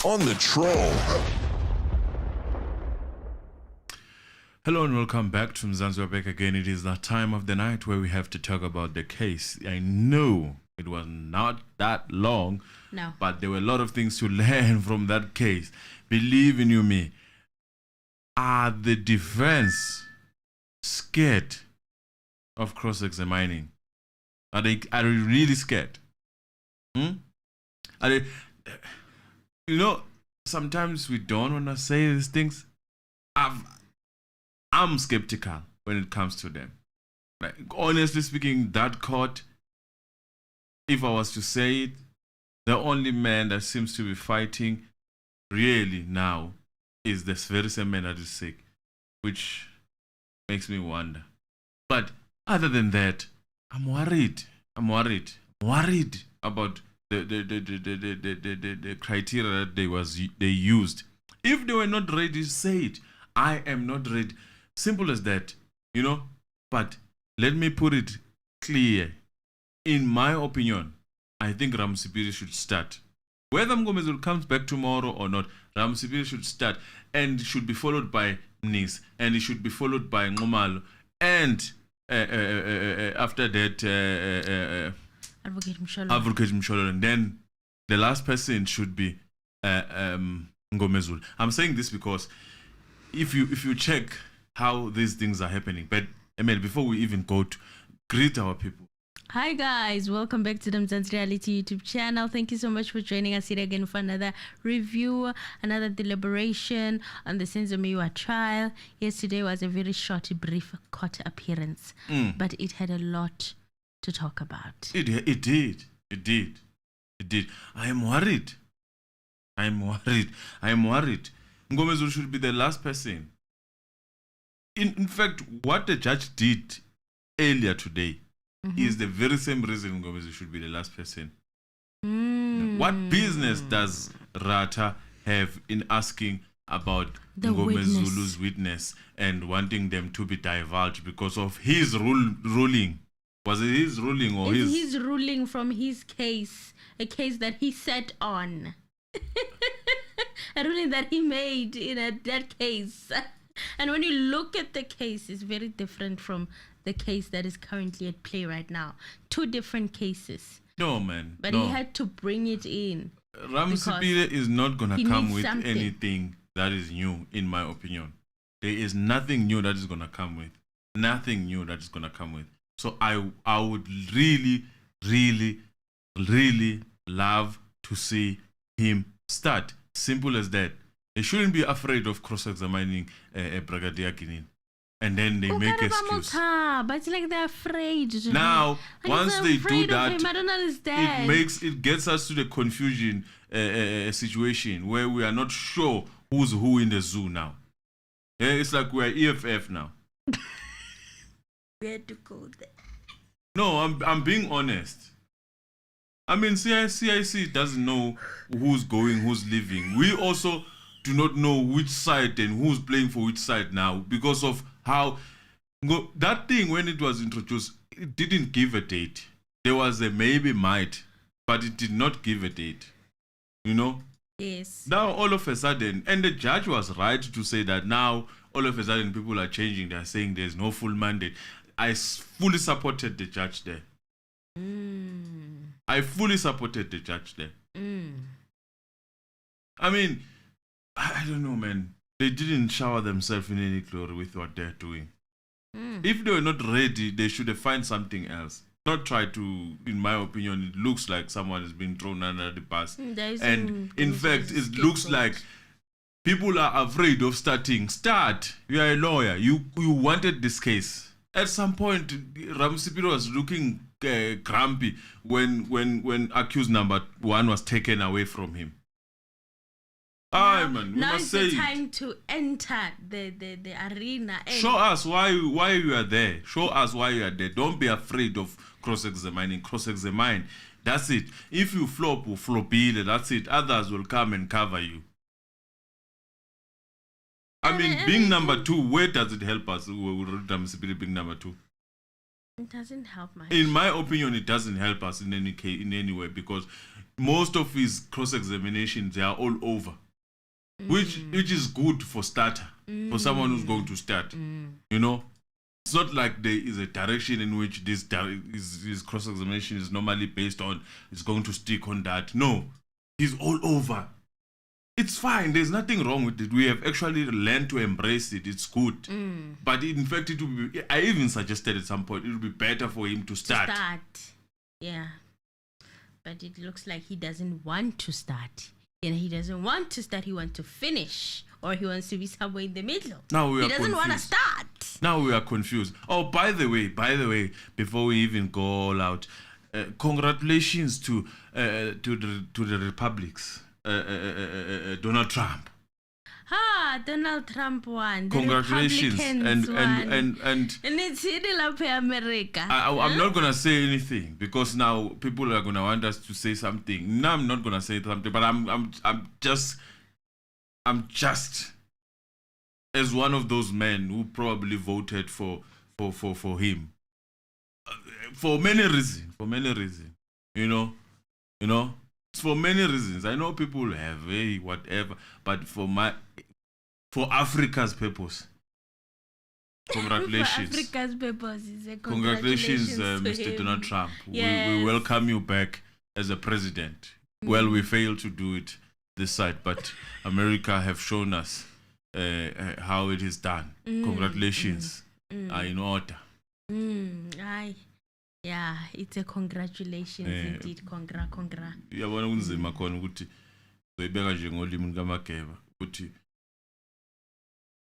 on the troll. Hello and welcome back to Mzansi. We're back again. It is that time of the night where we have to talk about the case. I know it was not that long, but there were a lot of things to learn from that case. Believe in you me, are the defense scared of cross-examining? Are they really scared? Are they, sometimes we don't want to say these things. I'm skeptical when it comes to them. Like, honestly speaking, that court, if I was to say it, the only man that seems to be fighting really now is this very same man that is sick, which makes me wonder. But other than that, I'm worried. I'm worried about the criteria that they used. If they were not ready, say it. I am not ready. Simple as that, But let me put it clear. In my opinion, I think Ramsipiri should start. Whether Mngomezulu comes back tomorrow or not, Ramsipiri should start, and should be followed by Nis, and it should be followed by Ngomalo, and after that, Advocate Msholo, and then the last person should be Mngomezulu. I'm saying this because if you check how these things are happening, but Emil, before we even go to greet our people. Hi guys, welcome back to the Mzansi Reality YouTube channel. Thank you so much for joining us here again for another review, another deliberation on the Senzo Meyiwa trial. Yesterday was a very short, brief court appearance, but it had a lot to talk about. It did. I am worried. Mngomezulu should be the last person. In fact, what the judge did earlier today is the very same reason Mngomezulu should be the last person. What business does RATHA have in asking about Mngomezulu's witness and wanting them to be divulged because of his ruling? Was it his ruling or his ruling from his case, a case that he sat on? A ruling that he made in that case. And when you look at the case, it's very different from the case that is currently at play right now. Two different cases. No, man. But he had to bring it in. Ramsipiri is not going to come with anything that is new, in my opinion. There is nothing new that is going to come with. Nothing new that is going to come with. So I would really, really, really love to see him start. Simple as that. They shouldn't be afraid of cross-examining Brigadier Ginin. And then they make excuse. But it's like they're afraid. Now, once they do that, I don't understand. It gets us to the confusion situation where we are not sure who's who in the zoo now. Yeah, it's like we're EFF now. We had to go there. No, I'm being honest. I mean, CIC doesn't know who's going, who's leaving. We also do not know which side and who's playing for which side now because of how that thing, when it was introduced, it didn't give a date. There was a maybe might, but it did not give a date. Yes. Now all of a sudden, and the judge was right to say that now all of a sudden people are changing. They're saying there's no full mandate. I fully supported the judge there. I fully supported the judge there. I mean, I don't know, man. They didn't shower themselves in any glory with what they're doing. If they were not ready, they should have found something else. Not try to, in my opinion, it looks like someone is being thrown under the bus. And in fact, it looks like people are afraid of starting. Start. You are a lawyer. You wanted this case. At some point, Ramsipiri was looking grumpy when accused number 1 was taken away from him. Now it's the time to enter the arena. Show us why you are there. Show us why you are there. Don't be afraid of cross-examining. Cross-examine. That's it. If you flop, will flop. That's it. Others will come and cover you. I mean, being number 2, where does it help us? Being number 2. It doesn't help much. In my opinion, it doesn't help us in any way because most of his cross-examinations, they are all over. Which is good for starter, for someone who's going to start. You know, it's not like there is a direction in which this his cross-examination is normally based on. It's going to stick on that. No, he's all over. It's fine. There's nothing wrong with it. We have actually learned to embrace it. It's good. But in fact, it would be. I even suggested at some point it would be better for him to start. Yeah. But it looks like he doesn't want to start. He doesn't want to start. He wants to finish, or he wants to be somewhere in the middle. Now we are He doesn't want to start. Now we are confused. Oh, by the way, before we even go all out, congratulations to the Republics, Donald Trump. Donald Trump won. Congratulations, and it's hitting up America. I'm not gonna say anything because now people are gonna want us to say something. No, I'm not gonna say something, but I'm just as one of those men who probably voted for him for many reasons. You know, it's for many reasons. I know people have whatever, but for Africa's purpose, congratulations. For Africa's purpose, congratulations, Mr. Donald Trump. Yes. We welcome you back as a president. Well, we failed to do it this side, but America have shown us how it is done. Congratulations are in order. Yeah, it's a congratulations indeed. Congra. Uyabona kunzima khona ukuthi zoyibeka nje ngolimi likaMageba ukuthi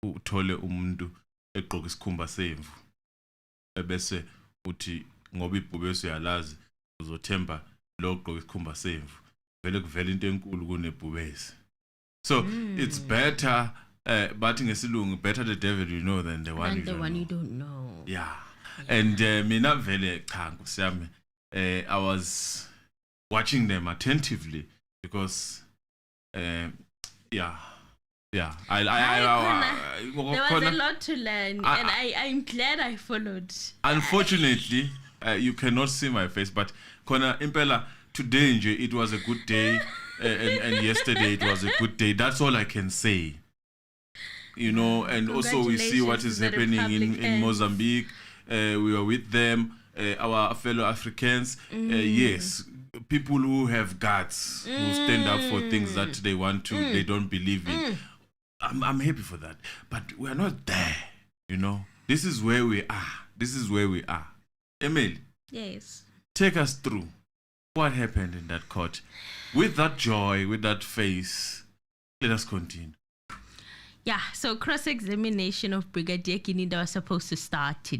uthole umuntu egqoka isikhumba semvu ebese uthi ngoba ibhubesi uyalazi uzothemba lo gqoka isikhumba semvu vele kuvela into enkulu kunebhubesi. So it's better but ngesilungu better the devil you know than the one you don't know. Yeah. And mina vele cha Nkosiyami I was watching them attentively because there was a lot to learn, and I'm glad I followed. Unfortunately, you cannot see my face, but Kona Impela, today it was a good day, and yesterday it was a good day. That's all I can say. You know, and also we see what is happening in Mozambique. We were with them, our fellow Africans. Yes, people who have guts, who stand up for things that they want to, they don't believe in. I'm happy for that. But we're not there, you know. This is where we are. Emily. Yes. Take us through what happened in that court. With that joy, with that face, let us continue. Yeah, so cross-examination of Brigadier Kininda was supposed to start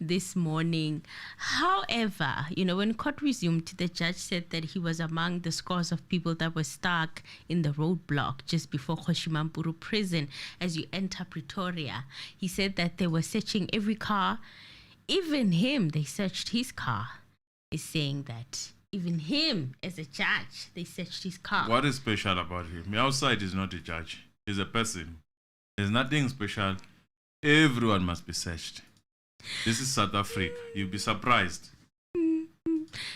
this morning. However, when court resumed, the judge said that he was among the scores of people that were stuck in the roadblock just before Koshimampuru prison as you enter Pretoria. He said that they were searching every car. Even him, they searched his car. He's saying that even him, as a judge, they searched his car. What is special about him? Outside is not a judge. He's a person. There's nothing special. Everyone must be searched. This is South Africa. You'll be surprised.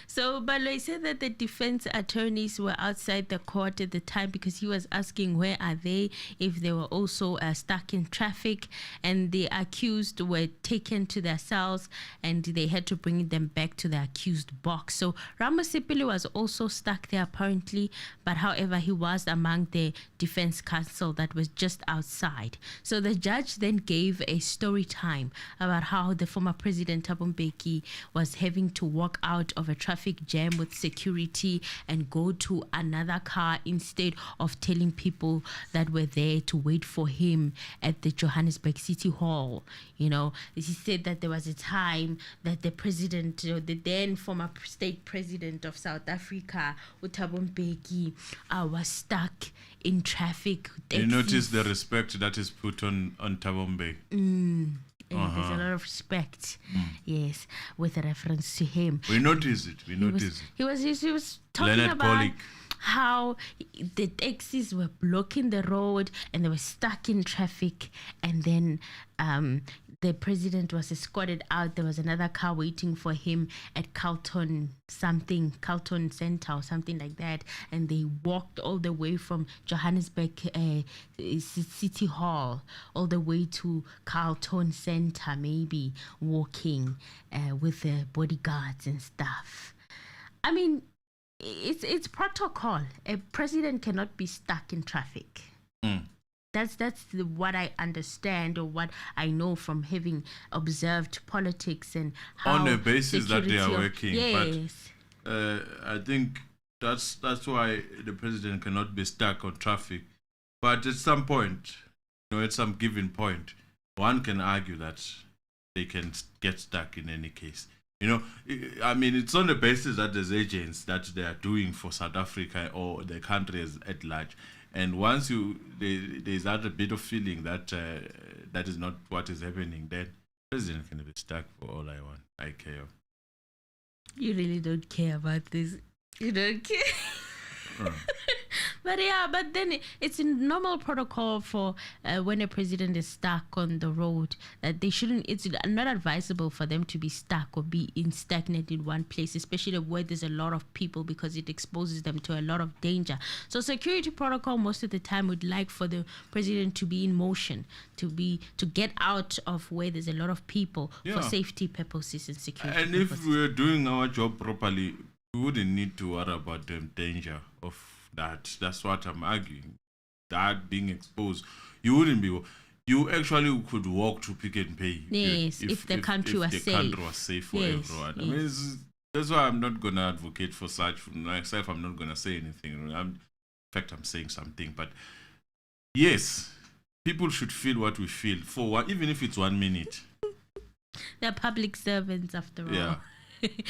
So Baloy said that the defense attorneys were outside the court at the time because he was asking where are they, if they were also stuck in traffic, and the accused were taken to their cells and they had to bring them back to the accused box. So Ramasipili was also stuck there apparently, but however he was among the defense counsel that was just outside. So the judge then gave a story time about how the former president Thabo Mbeki was having to walk out of a traffic jam with security and go to another car instead of telling people that were there to wait for him at the Johannesburg City Hall. He said that there was a time that the president, the then former state president of South Africa, Thabo Mbeki, was stuck in traffic. You notice the respect that is put on Thabo Mbeki. There's a lot of respect, yes, with reference to him. We notice it. He was talking Leonard about Pollock. how the taxis were blocking the road and they were stuck in traffic, and then the president was escorted out. There was another car waiting for him at Carlton Center or something like that, and they walked all the way from Johannesburg City Hall all the way to Carlton Center, maybe walking with the bodyguards and stuff. I mean, it's protocol. A president cannot be stuck in traffic. That's what I understand, or what I know from having observed politics and how on the basis that they are working. Yes. But I think that's why the president cannot be stuck on traffic. But at some point, at some given point, one can argue that they can get stuck in any case. I mean, it's on the basis that there's agents that they are doing for South Africa or the country at large. And once there's that a bit of feeling that that is not what is happening, then the president can be stuck for all I care. You really don't care about this. You don't care. But then it's a normal protocol for when a president is stuck on the road, that they shouldn't. It's not advisable for them to be stuck or be stagnant in one place, especially where there's a lot of people, because it exposes them to a lot of danger. So security protocol most of the time would like for the president to be in motion, to get out of where there's a lot of people for safety purposes and security. And if we're doing our job properly, we wouldn't need to worry about the danger of that. That's what I'm arguing. That being exposed, you actually could walk to Pick and Pay. Yes, if the country was safe. The country was safe for everyone. I mean, that's why I'm not gonna advocate for such. For myself, I'm not gonna say anything. In fact, I'm saying something. But yes, people should feel what we feel for even if it's 1 minute. They're public servants after all. Yeah.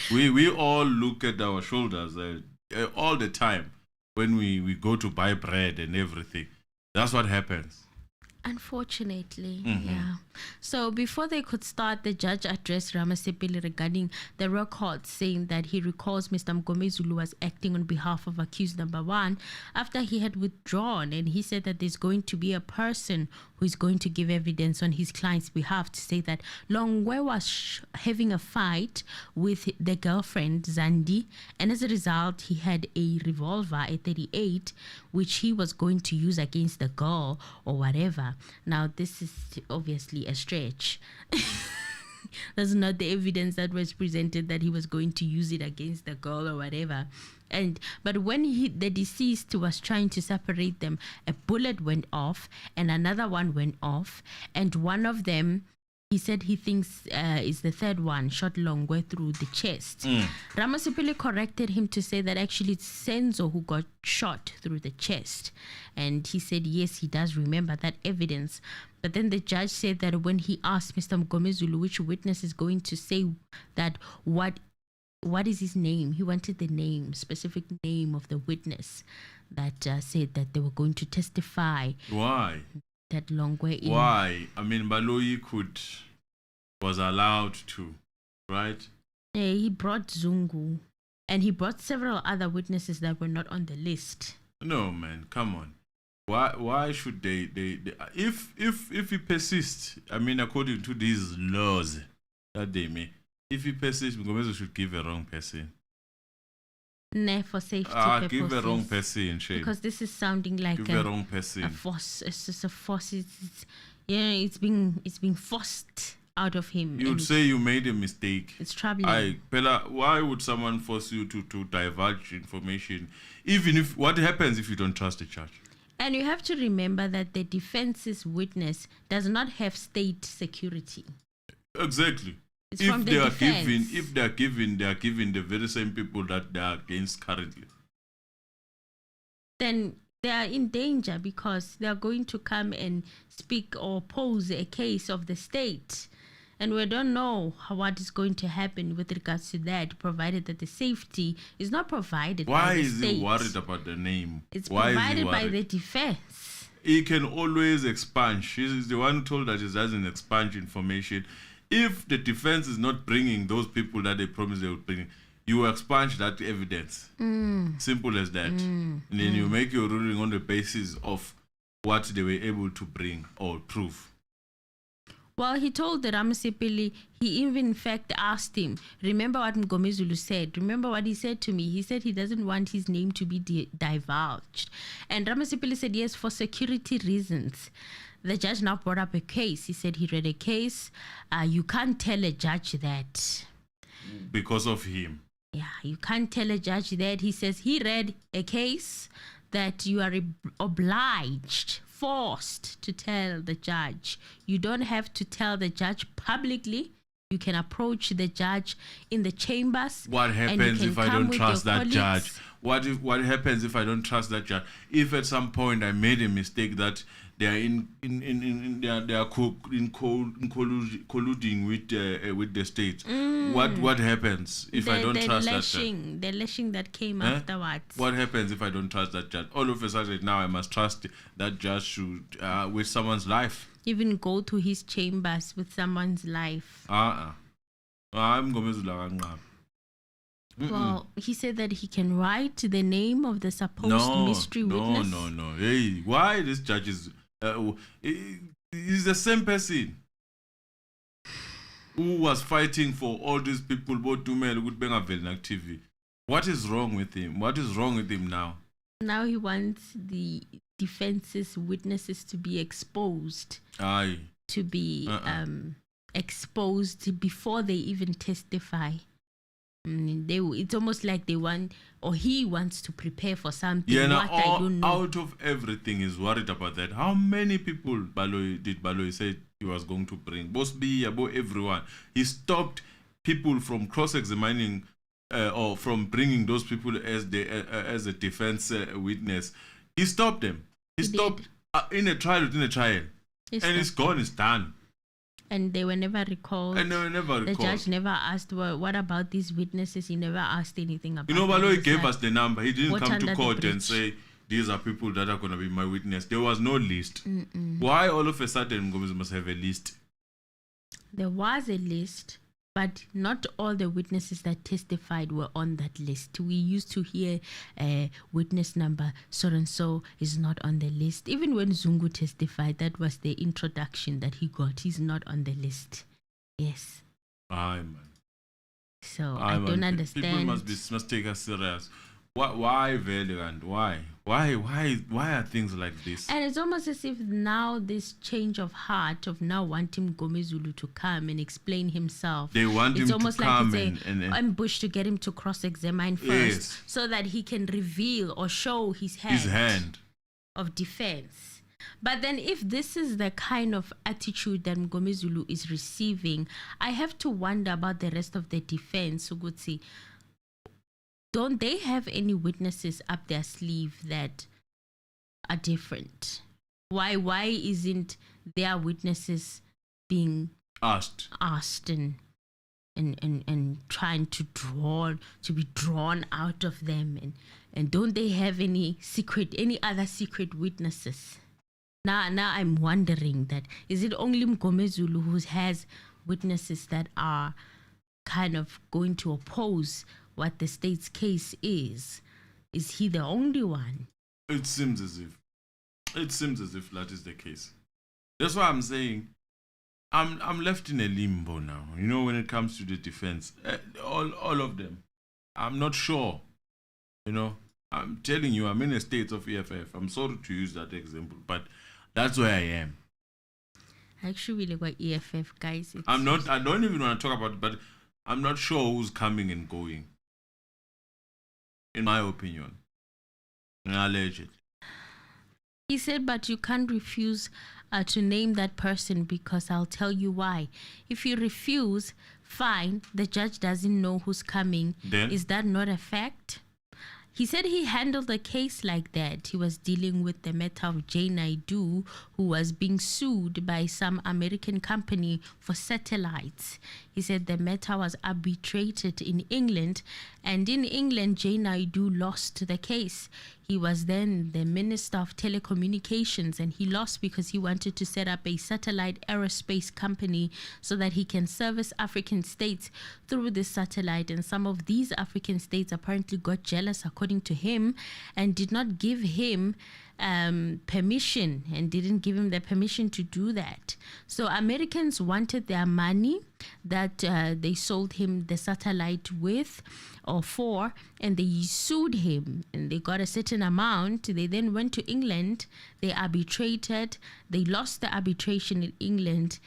we all look at our shoulders all the time when we go to buy bread and everything. That's what happens. Unfortunately, yeah. So before they could start, the judge addressed Ramasepeli regarding the record, saying that he recalls Mr. Mngomezulu was acting on behalf of accused number 1 after he had withdrawn, and he said that there's going to be a person who is going to give evidence on his client's behalf to say that Longwe was having a fight with the girlfriend Zandi, and as a result he had a revolver, a 38, which he was going to use against the girl or whatever. Now this is obviously a stretch. That's not the evidence that was presented that he was going to use it against the girl or whatever. But when the deceased was trying to separate them, a bullet went off and another one went off, and one of them, he said he thinks is the third one, shot Longwe through the chest. Ramasepeli corrected him to say that actually it's Senzo who got shot through the chest. And he said, yes, he does remember that evidence. But then the judge said that when he asked Mr. Mngomezulu which witness is going to say that, what is his name? He wanted the name, specific name of the witness that said that they were going to testify. Why? That Longwe. Why? I mean, Baloyi was allowed to, right? Yeah, he brought Zungu, and he brought several other witnesses that were not on the list. No, man, come on. Why should they if he persists, I mean, according to these laws that they make, if he persists, Mngomezulu should give a wrong person. Nah, for safety purposes. Give a wrong person, Shane. Because this is sounding like give a wrong person. A force. It's just a force. It's being forced out of him. You would say you made a mistake. It's troubling. Bella, why would someone force you to divulge information, even if what happens if you don't trust the judge? And you have to remember that the defense's witness does not have state security. Exactly. It's from the defense. If they are given the very same people that they are against currently, then they are in danger because they are going to come and speak or pose a case of the state. And we don't know what is going to happen with regards to that, provided that the safety is not provided by the state. Why is he worried about the name? It's provided by the defense. He can always expunge. He's the one told that he doesn't expunge information. If the defense is not bringing those people that they promised they would bring, you expunge that evidence. Simple as that. And then you make your ruling on the basis of what they were able to bring or prove. Well, he told the Ramasipili, he even in fact asked him, remember what Mngomezulu said? Remember what he said to me? He said he doesn't want his name to be divulged. And Ramasipili said, yes, for security reasons. The judge now brought up a case. He said he read a case. You can't tell a judge that. Because of him. Yeah, you can't tell a judge that. He says he read a case that you are obliged, forced to tell the judge. You don't have to tell the judge publicly. You can approach the judge in the chambers. What happens if I don't trust that judge? What happens if I don't trust that judge? If at some point I made a mistake that they are colluding with the state, what happens if I don't trust that judge? The lashing that came afterwards. What happens if I don't trust that judge? All of a sudden now I must trust that judge with someone's life. Even go to his chambers with someone's life. I'm Mngomezulu. Well, he said that he can write the name of the supposed mystery witness. No. Hey, why this judge is... he's the same person who was fighting for all these people, both Dumel, good Bengavel, TV. What is wrong with him? What is wrong with him now? Now he wants the defense's witnesses to be exposed. Aye. To be exposed before they even testify. It's almost like they want, or he wants to prepare for something. Yeah, now, I don't know. Out of everything, he's worried about that. How many people Baloyi said he was going to bring? Bosby, about everyone. He stopped people from cross-examining or from bringing those people as a defense witness. He stopped them. He stopped in a trial within a trial. It's gone, it's done. And they were never recalled. The judge never asked, well, what about these witnesses? He never asked anything about. Baloyi gave us the number. He didn't come to court and say, these are people that are going to be my witness. There was no list. Why all of a sudden Mngomezulu must have a list? There was a list, but not all the witnesses that testified were on that list. We used to hear witness number so-and-so is not on the list. Even when Zungu testified, that was the introduction that he got. He's not on the list. Yes. Aye, man. So I don't understand. People must take us serious. Why Valiant? Why are things like this? And it's almost as if now this change of heart of now wanting Mngomezulu to come and explain himself. They want him to come. It's almost like it's an ambush to get him to cross-examine first, so that he can reveal or show his hand of defense. But then if this is the kind of attitude that Mngomezulu is receiving, I have to wonder about the rest of the defense. Sugutsi, don't they have any witnesses up their sleeve that are different? Why isn't their witnesses being asked and trying to be drawn out of them, and don't they have any other secret witnesses? Now I'm wondering that is it only Mngomezulu who has witnesses that are kind of going to oppose what the state's case is? Is he the only one? It seems as if that is the case. That's why I'm saying I'm left in a limbo now. When it comes to the defense, all of them, I'm not sure. I'm telling you, I'm in a state of EFF. I'm sorry to use that example, but that's where I am. I actually really like EFF, guys. I don't even want to talk about it, but I'm not sure who's coming and going. In my opinion. Allegedly. He said, but you can't refuse to name that person because I'll tell you why. If you refuse, fine, the judge doesn't know who's coming. Then? Is that not a fact? He said he handled a case like that. He was dealing with the matter of Jay Naidu, who was being sued by some American company for satellites. He said the matter was arbitrated in England, and in England, Jay Naidu lost the case. He was then the Minister of Telecommunications, and he lost because he wanted to set up a satellite aerospace company so that he can service African states through this satellite. And some of these African states apparently got jealous, according to him, and did not give him permission, and didn't give him the permission to do that. So Americans wanted their money that they sold him the satellite with or for, and they sued him, and they got a certain amount. They then went to England, they arbitrated, they lost the arbitration in England.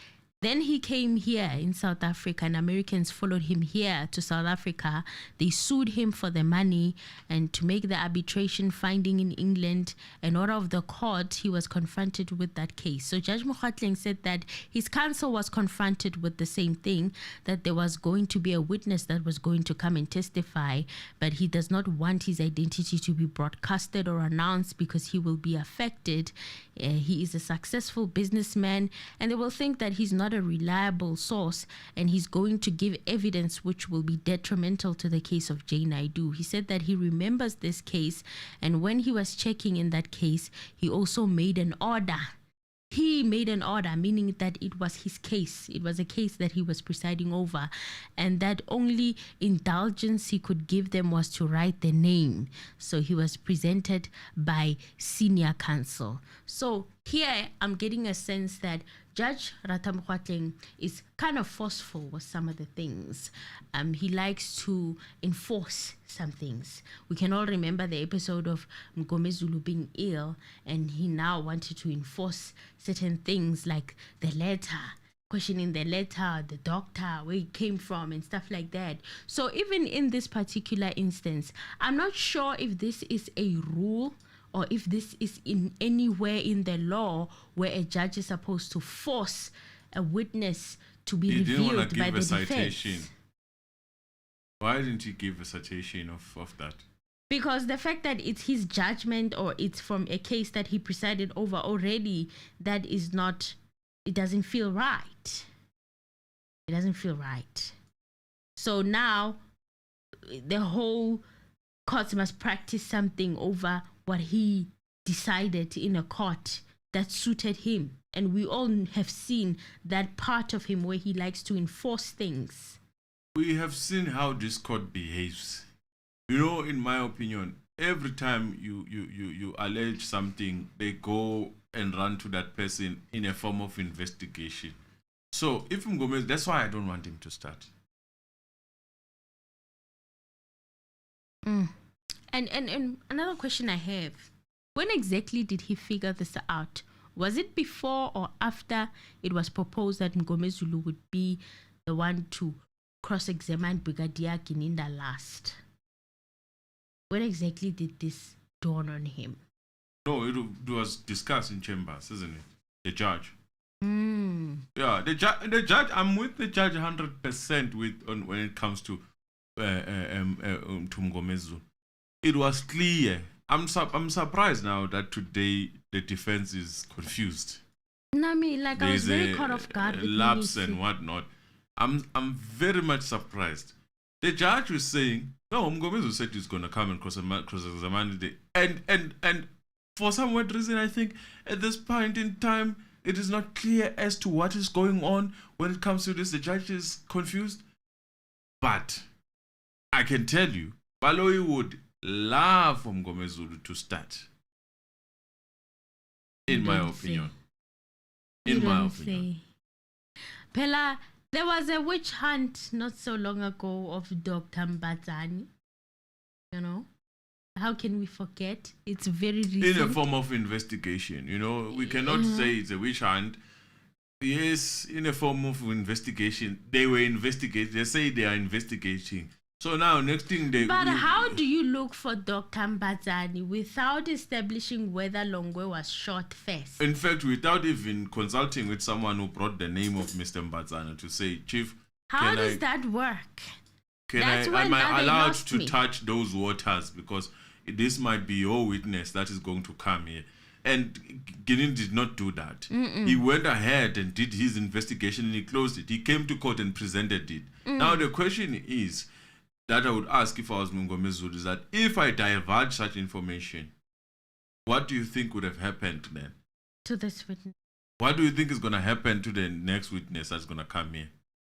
Then he came here in South Africa, and Americans followed him here to South Africa. They sued him for the money and to make the arbitration finding in England. And out of the court, he was confronted with that case. So Judge Mokgatleng said that his counsel was confronted with the same thing, that there was going to be a witness that was going to come and testify, but he does not want his identity to be broadcasted or announced because he will be affected. He is a successful businessman, and they will think that he's not a reliable source, and he's going to give evidence which will be detrimental to the case of Jay Naidoo. He said that he remembers this case, and when he was checking in that case, he also made an order. He made an order, meaning that it was his case. It was a case that he was presiding over, and that only indulgence he could give them was to write the name. So he was presented by senior counsel. So here I'm getting a sense that Judge RATHA Mokgatleng is kind of forceful with some of the things. He likes to enforce some things. We can all remember the episode of Mngomezulu being ill, and he now wanted to enforce certain things like the letter, questioning the letter, the doctor, where it came from, and stuff like that. So even in this particular instance, I'm not sure if this is a rule or if this is in anywhere in the law where a judge is supposed to force a witness to be revealed by the defense. Why didn't he give a citation of that? Because the fact that it's his judgment or it's from a case that he presided over already, that is not, it doesn't feel right. It doesn't feel right. So now the whole court must practice something over what he decided in a court that suited him. And we all have seen that part of him where he likes to enforce things. We have seen how this court behaves. You know, in my opinion, every time you allege something, they go and run to that person in a form of investigation. So if Mngomezulu, that's why I don't want him to start. And another question I have, when exactly did he figure this out? Was it before or after it was proposed that Mngomezulu would be the one to cross-examine Brigadier Gininda last? When exactly did this dawn on him? No, it was discussed in chambers, isn't it? The judge. Yeah, the judge. I'm with the judge 100% when it comes to Mngomezulu. It was clear. I'm surprised now that today the defense is confused. Nami, like There's I was very caught off guard with lapse and whatnot. I'm very much surprised. The judge was saying, no, Mngomezulu said he's gonna come and cross-examine the and for some weird reason, I think at this point in time it is not clear as to what is going on when it comes to this. The judge is confused. But I can tell you, Baloyi would love for Mngomezulu to start. In my opinion. In my opinion. Pela, there was a witch hunt not so long ago of Dr. Mbatsani. You know? How can we forget? It's very recent. In a form of investigation. You know, we cannot say it's a witch hunt. Yes, in a form of investigation. They were investigating. They say they are investigating. So now, next thing they... But how do you look for Dr. Mbatsani without establishing whether Longwe was shot first? In fact, without even consulting with someone who brought the name of Mr. Mbatsani to say, Chief, how does that work? Am I allowed to touch those waters? Because this might be your witness that is going to come here. And Ginin did not do that. He went ahead and did his investigation and he closed it. He came to court and presented it. Now the question is, that I would ask if I was Mngomezulu, is that if I divulge such information, what do you think would have happened then? To this witness. What do you think is going to happen to the next witness that's going to come here?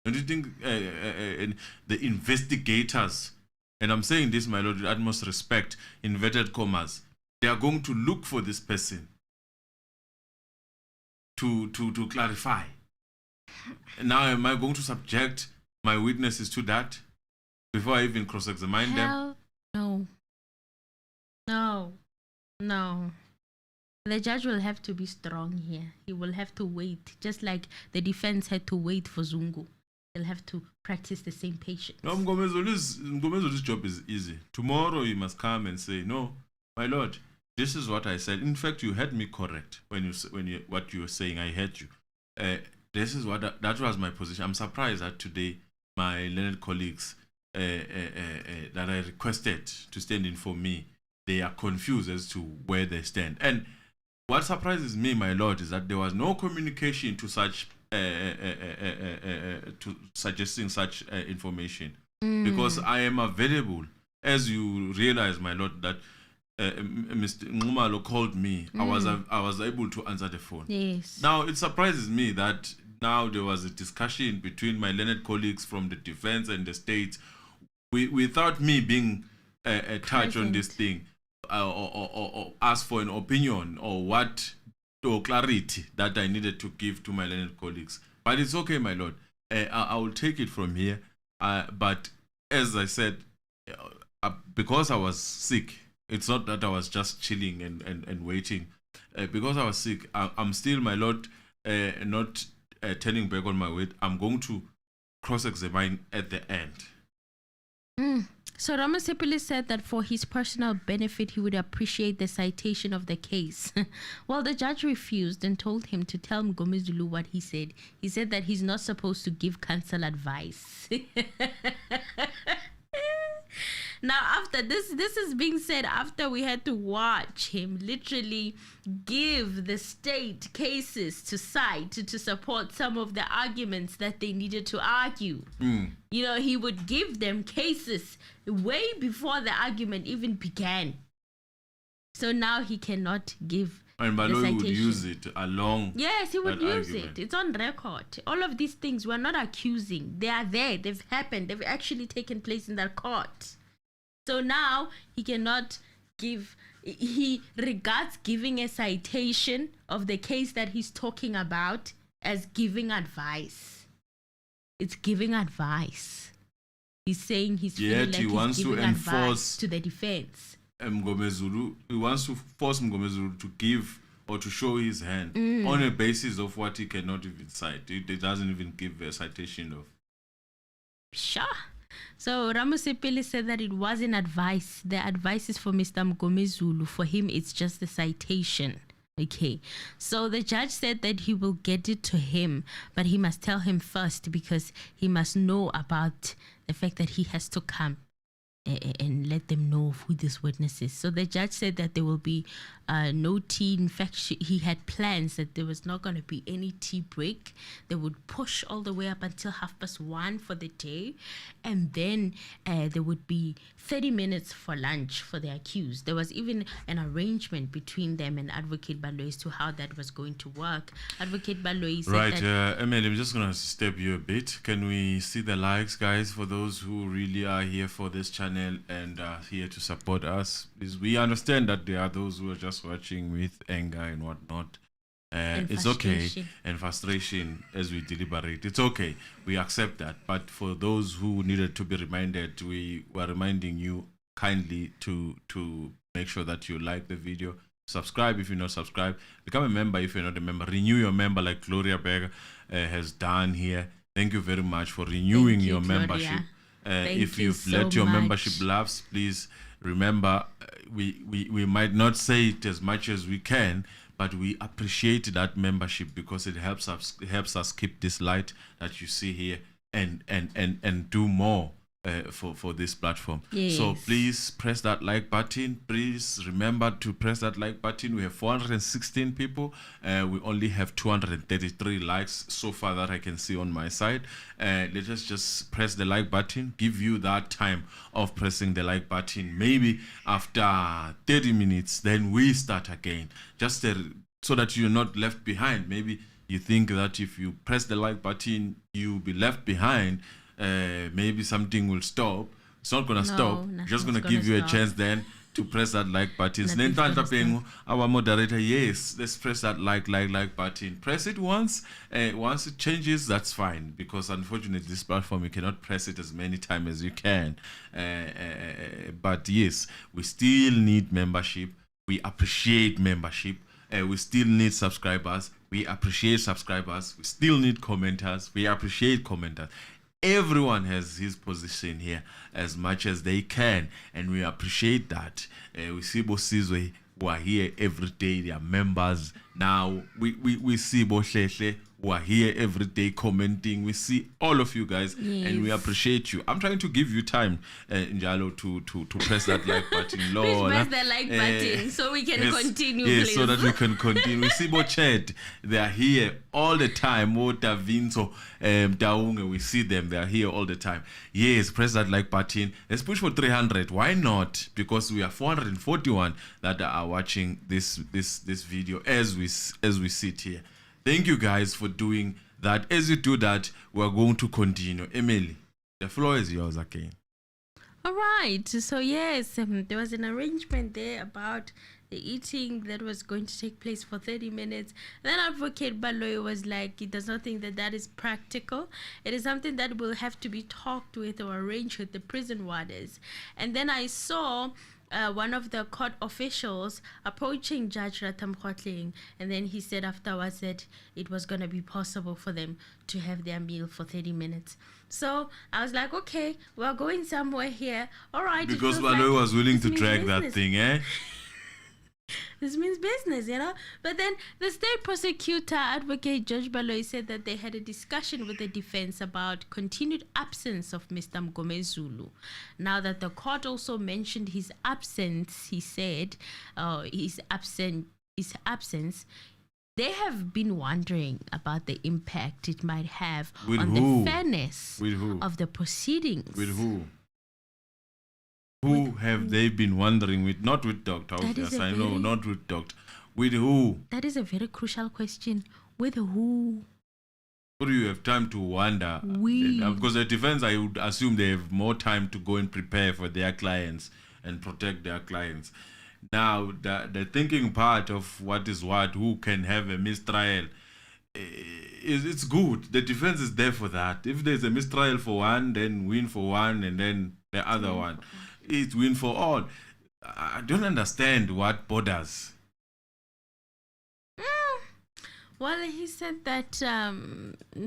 Don't you think the investigators, and I'm saying this, my lord, with utmost respect, inverted commas, they are going to look for this person to clarify? Now, am I going to subject my witnesses to that before I even cross-examine them? No. No. The judge will have to be strong here. He will have to wait, just like the defense had to wait for Zungu. They'll have to practice the same patience. No, Mngomezulu's job is easy. Tomorrow he must come and say, no, my lord, this is what I said. In fact, you had me correct when what you were saying. I heard you. This is what that was my position. I'm surprised that today my learned colleagues that I requested to stand in for me, they are confused as to where they stand. And what surprises me, my lord, is that there was no communication to such to suggesting such information, because I am available, as you realize, my lord, that Mr. Ngumalo called me. I was able to answer the phone. Yes. Now it surprises me that now there was a discussion between my learned colleagues from the defense and the state, without me being touched on this thing, or ask for an opinion or clarity that I needed to give to my learned colleagues. But it's okay, my lord. I will take it from here. But as I said, because I was sick, it's not that I was just chilling and waiting. Because I was sick, I'm still, my lord, not turning back on my word. I'm going to cross-examine at the end. So Ramasepeli said that for his personal benefit, he would appreciate the citation of the case. Well, the judge refused and told him to tell Mngomezulu what he said. He said that he's not supposed to give counsel advice. Now, after this is being said after we had to watch him literally give the state cases to cite to support some of the arguments that they needed to argue. You know, he would give them cases way before the argument even began. So now he cannot give. And Baloyi would use it along. Yes, he would use argument. it. It's on record. All of these things, we're not accusing. They are there. They've happened. They've actually taken place in that court. So now he cannot give. He regards giving a citation of the case that he's talking about as giving advice. It's giving advice. He's saying he's feeling like he's giving advice to the defense. Mngomezulu, he wants to force Mngomezulu to give or to show his hand on a basis of what he cannot even cite. He doesn't even give a citation of. Sure. So Ramasepeli said that it wasn't advice. The advice is for Mr. Mngomezulu. For him, it's just the citation. Okay. So the judge said that he will get it to him, but he must tell him first because he must know about the fact that he has to come and let them know who this witness is. So the judge said that there will be no tea. In fact, he had plans that there was not going to be any tea break. They would push all the way up until 1:30 for the day. And then there would be 30 minutes for lunch for the accused. There was even an arrangement between them and Advocate Baloyi as to how that was going to work. Advocate Baloyi said that... Emily, I'm just going to step you a bit. Can we see the likes, guys, for those who really are here for this channel and here to support us? Is we understand that there are those who are just watching with anger and whatnot. It's okay, and frustration as we deliberate. It's okay, we accept that. But for those who needed to be reminded, we were reminding you kindly to make sure that you like the video, subscribe if you're not subscribed, become a member if you're not a member, renew your member like Gloria Berger has done here. Thank you very much for renewing your membership. If you've let your membership lapse, please remember, we might not say it as much as we can, but we appreciate that membership because it helps us keep this light that you see here and do more for this platform. Yes. So please press that like button. Please remember to press that like button. We have 416 people. We only have 233 likes so far that I can see on my side. Let us just press the like button. Give you that time of pressing the like button. Maybe after 30 minutes, then we start again. Just so that you're not left behind. Maybe you think that if you press the like button, you'll be left behind. Maybe something will stop. It's not gonna stop. Just gonna give you a chance then to press that like button. Then our moderator, yes, let's press that like button. Press it once. Once it changes, that's fine. Because unfortunately, this platform you cannot press it as many times as you can. But yes, we still need membership. We appreciate membership. We still need subscribers. We appreciate subscribers. We still need commenters. We appreciate commenters. Everyone has his position here as much as they can, and we appreciate that. We see Bosizwe who are here every day. They are members now. We see Bosheshe who are here every day commenting. We see all of you guys, and we appreciate you. I'm trying to give you time, Njalo, to press that like button. Please press the like button so we can continue, yes, please. so that we can continue. We see Bochet. They are here all the time. Mota, Vinzo, Daunge, we see them. They are here all the time. Yes, press that like button. Let's push for 300. Why not? Because we are 441 that are watching this video as we sit here. Thank you guys for doing that. As you do that, we're going to continue. Emily, the floor is yours again. All right. So yes, there was an arrangement there about the eating that was going to take place for 30 minutes. Then Advocate Baloy was like, he does not think that is practical. It is something that will have to be talked with or arranged with the prison warders. And then I saw one of the court officials approaching Judge RATHA, and then he said afterwards that it was going to be possible for them to have their meal for 30 minutes. So I was like, okay, we're going somewhere here. All right. Because Baloy was willing to drag that thing, eh? This means business, you know. But then the state prosecutor, Advocate Judge Baloy, said that they had a discussion with the defense about continued absence of Mr. Mngomezulu. Now that the court also mentioned his absence, he said, his absence, they have been wondering about the impact it might have on the fairness of the proceedings. With who? Who have they been wondering with? Not with Dr. Yes, I know, not with Dr. With who? That is a very crucial question. With who? Who do you have time to wonder? Because the defense, I would assume they have more time to go and prepare for their clients and protect their clients. Now, the thinking part of what is what, who can have a mistrial, it's good. The defense is there for that. If there's a mistrial for one, then win for one, and then the other one. It's win for all. I don't understand what borders. Well, he said that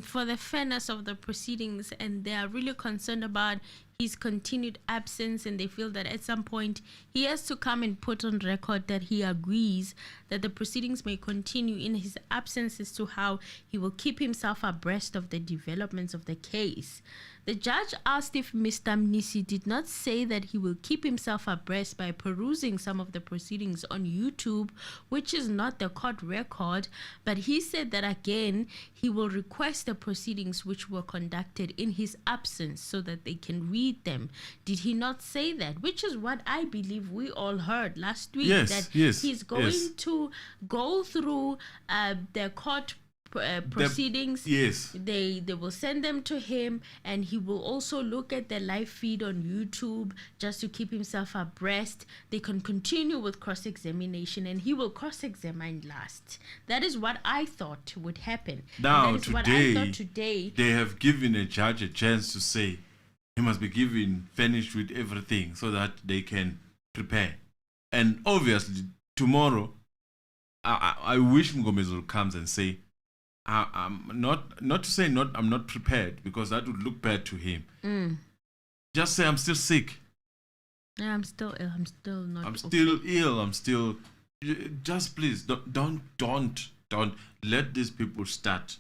for the fairness of the proceedings, and they are really concerned about his continued absence, and they feel that at some point he has to come and put on record that he agrees that the proceedings may continue in his absence as to how he will keep himself abreast of the developments of the case. The judge asked if Mr. Mnisi did not say that he will keep himself abreast by perusing some of the proceedings on YouTube, which is not the court record, but he said that again, he will request the proceedings which were conducted in his absence so that they can read them. Did he not say that? Which is what I believe we all heard last week, that he's going to go through the court proceedings. They will send them to him, and he will also look at the live feed on YouTube just to keep himself abreast. They can continue with cross-examination, and he will cross-examine last. That is what I thought would happen. Now today they have given a judge a chance to say he must be given finished with everything so that they can prepare. And obviously tomorrow I wish Mngomezulu comes and say, I'm not prepared, because that would look bad to him. Just say I'm still sick. Yeah, I'm still ill. I'm still not. I'm still ill. I'm still. Just please don't let these people start.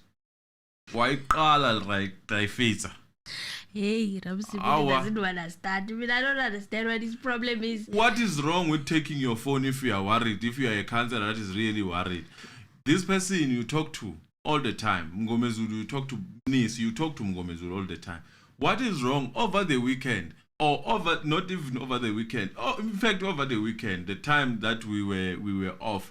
Why call right face? Hey, Ramsey Our- doesn't understand. I mean, I don't understand what his problem is. What is wrong with taking your phone if you are worried, if you are a counselor that is really worried? This person you talk to all the time, Mngomezulu, you talk to Nis, you talk to Mngomezulu all the time. What is wrong over the weekend? Or over, not even over the weekend, or in fact over the weekend, the time that we were off.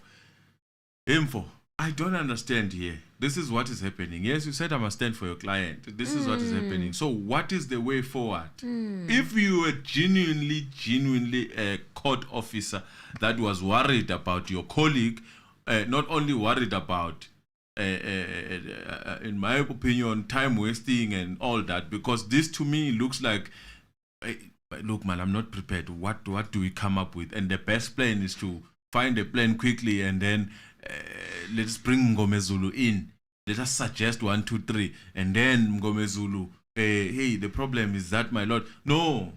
Info. I don't understand here. This is what is happening. Yes, you said I must stand for your client. This is what is happening. So what is the way forward? If you were genuinely a court officer that was worried about your colleague, not only worried about, in my opinion, time wasting and all that, because this to me looks like, look man, I'm not prepared. What do we come up with? And the best plan is to find a plan quickly and then let's bring Mngomezulu in. Let us suggest 1, 2, 3, and then Mngomezulu. Hey, the problem is that, my lord. No.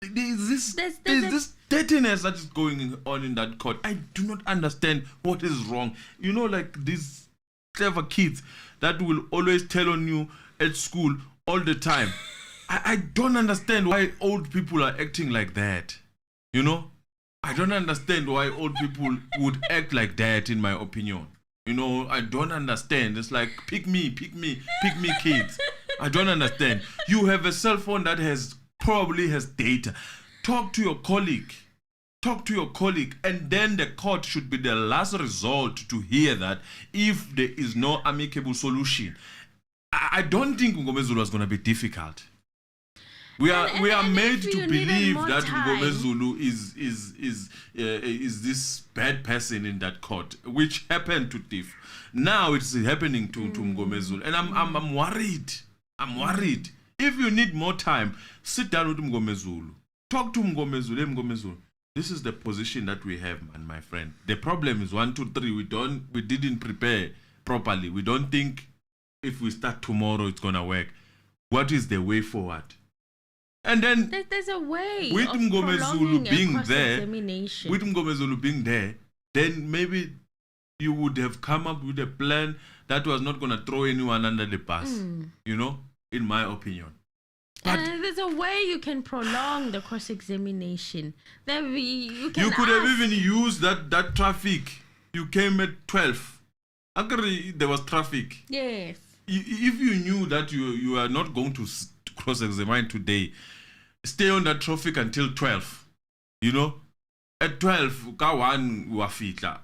There's this dirtiness that is going on in that court. I do not understand what is wrong. You know, like these clever kids that will always tell on you at school all the time. I don't understand why old people are acting like that. You know? I don't understand why old people would act like that, in my opinion. You know, I don't understand. It's like, pick me, kids. I don't understand. You have a cell phone that probably has data. Talk to your colleague, and then the court should be the last resort to hear that if there is no amicable solution. I don't think Mngomezulu is going to be difficult. We are made to believe that Mngomezulu is this bad person in that court, which happened to Tiff. Now it's happening to Mngomezulu, and I'm worried. I'm worried. If you need more time, sit down with Mngomezulu. Talk to Mngomezulu. Hey, Mngomezulu, this is the position that we have, man, my friend. The problem is 1, 2, 3. We didn't prepare properly. We don't think if we start tomorrow it's gonna work. What is the way forward? And then there's a way with of Mngomezulu being there, with Mngomezulu being there, then maybe you would have come up with a plan that was not gonna throw anyone under the bus. You know, in my opinion. But and there's a way you can prolong the cross-examination. You could have even used that traffic. You came at 12. Actually, there was traffic. Yes. If you knew that you are not going to cross-examine today, stay on that traffic until 12. You know, at 12,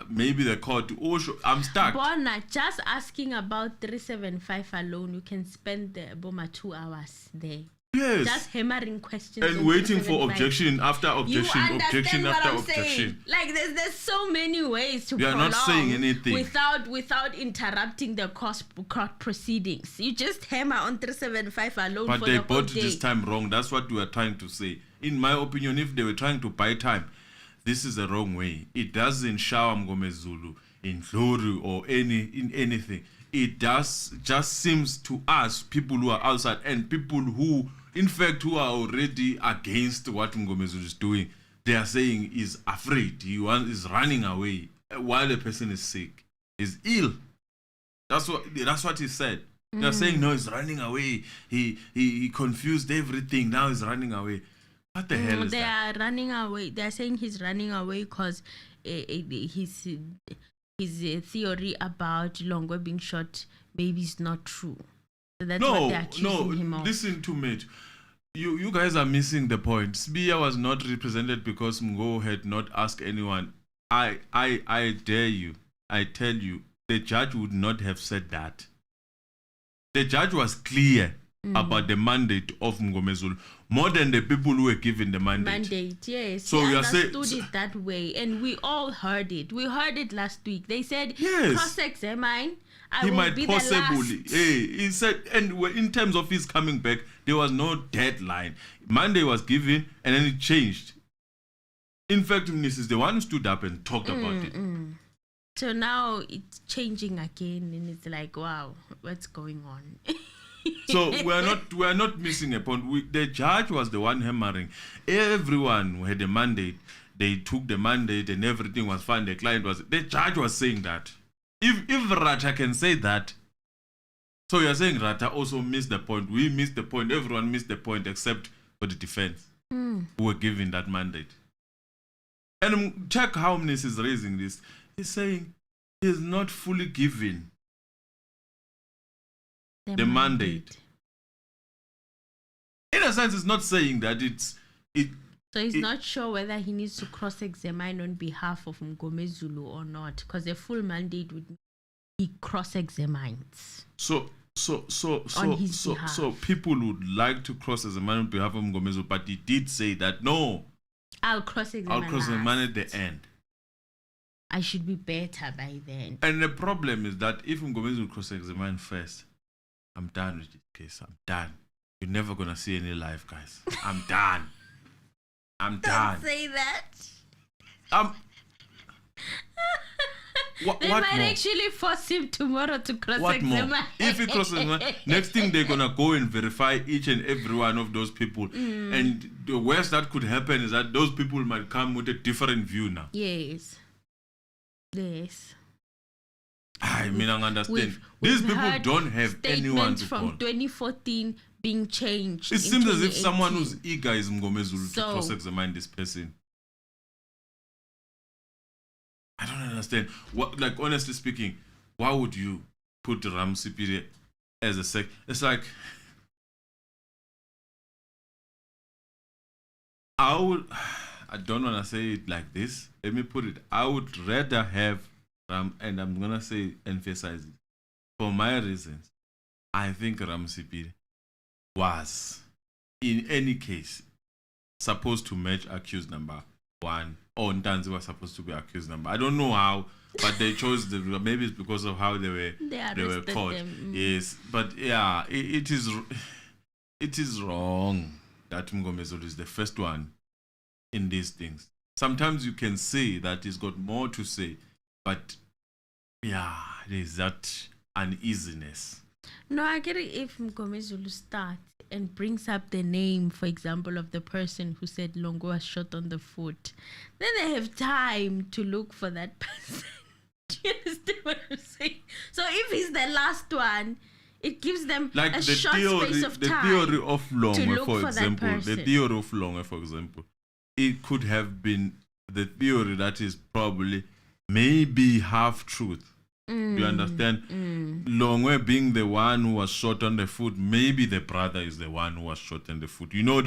maybe the court. Oh, I'm stuck. Bona, just asking about 375 alone, you can spend the Boma 2 hours there. Yes. Just hammering questions and waiting for objection after objection, objection after objection. Like there's so many ways to prolong. We are not saying anything without interrupting the court proceedings. You just hammer on 375 alone. But for they the whole bought day. this time wrong. That's what we are trying to say. In my opinion, if they were trying to buy time, this is the wrong way. It doesn't shower Mngomezulu in glory or in anything. It just seems to us, people who are outside and people who, in fact, who are already against what Mngomezulu is doing, they are saying he's afraid, is running away while a person is sick, is ill. That's what he said. They're saying no, he's running away. He confused everything. Now he's running away. What the hell is that? They are running away. They're saying he's running away because his theory about Longwe being shot maybe is not true. So that's what they're accusing him of. Listen to me. You guys are missing the point. Sbiya was not represented because Mngo had not asked anyone. I dare you. I tell you, the judge would not have said that. The judge was clear about the mandate of Mngomezulu more than the people who were given the mandate. Yes. So we understood it that way, and we all heard it. We heard it last week. They said, yes, cross-examine. He might possibly. He said, and in terms of his coming back, there was no deadline. Monday was given, and then it changed. In fact, Mrs. is the one who stood up and talked about it. So now it's changing again, and it's like, wow, what's going on? So we are not missing a point. The judge was the one hammering. Everyone who had a mandate, they took the mandate and everything was fine. The judge was saying that. If RATHA can say that, So you're saying RATHA also missed the point. We missed the point. Everyone missed the point except for the defense who were given that mandate. And check how Mnis is raising this. He's saying he's not fully given the mandate. In a sense, it's not saying that So he's not sure whether he needs to cross-examine on behalf of Mngomezulu or not, because a full mandate would mean he cross-examines. So people would like to cross-examine on behalf of Mngomezulu, but he did say that no, I'll cross-examine at the end. I should be better by then. And the problem is that if Mngomezulu cross-examine first, I'm done with this case. I'm done. You're never gonna see any life, guys. I'm done. I'm done. Don't say that. What They might more? actually force him tomorrow to cross-examine. What more? If he crosses, next thing they're gonna go and verify each and every one of those people. And the worst that could happen is that those people might come with a different view now. Yes. Yes. I mean, I understand. These people don't have anyone to from call. 2014 being changed. It in seems as if 2018. someone who's eager is Mngomezulu to So- cross-examine this person. I don't understand. What, like, honestly speaking, why would you put Ramsipire as a sec? It's like, I don't want to say it like this. Let me put it. I would rather have and I'm going to say, emphasize it. For my reasons, I think Ramsipire was, in any case, supposed to match accused number 1, or Ntanzi was supposed to be accused number. I don't know how, but they chose maybe it's because of how they were caught. Them. Yes, but yeah, it is wrong that Mngomezulu is the first one in these things. Sometimes you can say that he's got more to say, but yeah, there's that uneasiness. No, I get it if Mngomezulu starts and brings up the name, for example, of the person who said Longo was shot on the foot. Then they have time to look for that person. Do you understand what I'm saying? So if he's the last one, it gives them like a the short theory, space of the time theory of Longwe, look for for that example, person. the theory of Longwe, for example, it could have been the theory that is probably maybe half truth. You understand? Longwe being the one who was shot on the foot, maybe the brother is the one who was shot on the foot. You know,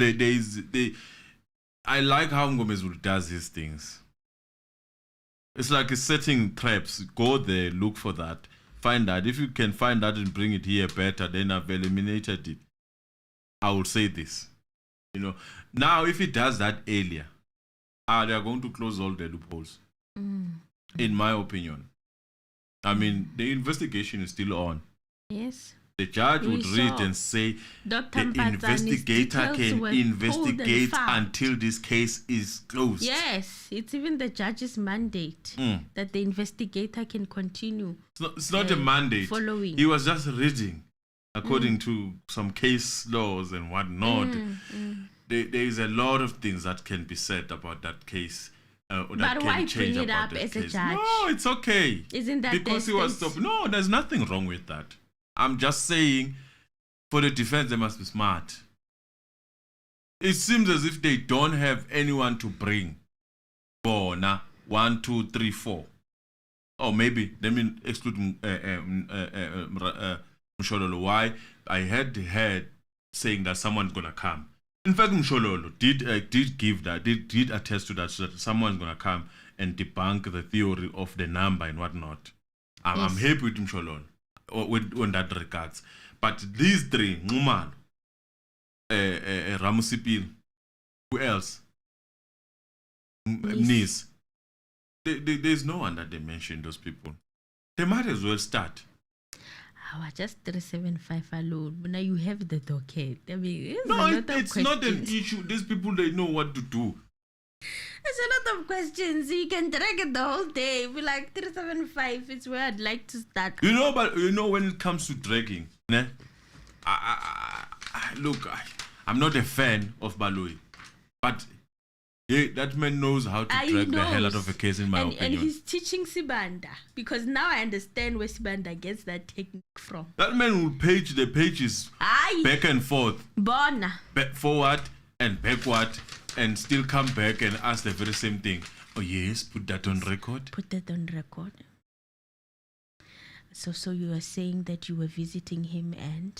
I like how Mngomezulu does his things. It's like he's setting traps. Go there, look for that, find that. If you can find that and bring it here better, then I've eliminated it. I will say this. You know, now if he does that earlier, they are going to close all the loopholes. In my opinion. I mean, the investigation is still on. Yes. The judge would read saw and say, Dr. the Mpatsani's investigator details were can investigate pulled and found. until this case is closed. Yes, it's even the judge's mandate that the investigator can continue. It's not a mandate. Following. He was just reading according to some case laws and whatnot. There is a lot of things that can be said about that case. But why bring it up as a judge? No, it's okay. Isn't that because he was stopped? No, there's nothing wrong with that. I'm just saying, for the defense, they must be smart. It seems as if they don't have anyone to bring. Bona, 1, 2, 3, 4. Or maybe, let me exclude Mshololo. Why? I heard saying that someone's going to come. In fact, Mshololo did give that, did attest to that, so that someone's going to come and debunk the theory of the number and whatnot. I'm happy with Mshololo on that regards. But these three, Nguman, Ramusipil, who else? Nis. There's no one that they mentioned those people. They might as well start. Just 375 alone. But now you have the docket. I mean, it's not an issue. These people, they know what to do. There's a lot of questions. You can drag it the whole day. Be like 375 is where I'd like to start. But when it comes to dragging, look, I'm not a fan of Baloi, but Yeah, that man knows how to drag the hell out of a case, in my opinion. And he's teaching Sibanda, because now I understand where Sibanda gets that technique from. That man will page the pages back and forth, Bona. Forward and backward, and still come back and ask the very same thing. Oh yes, put that on record. Put that on record. So you were saying that you were visiting him and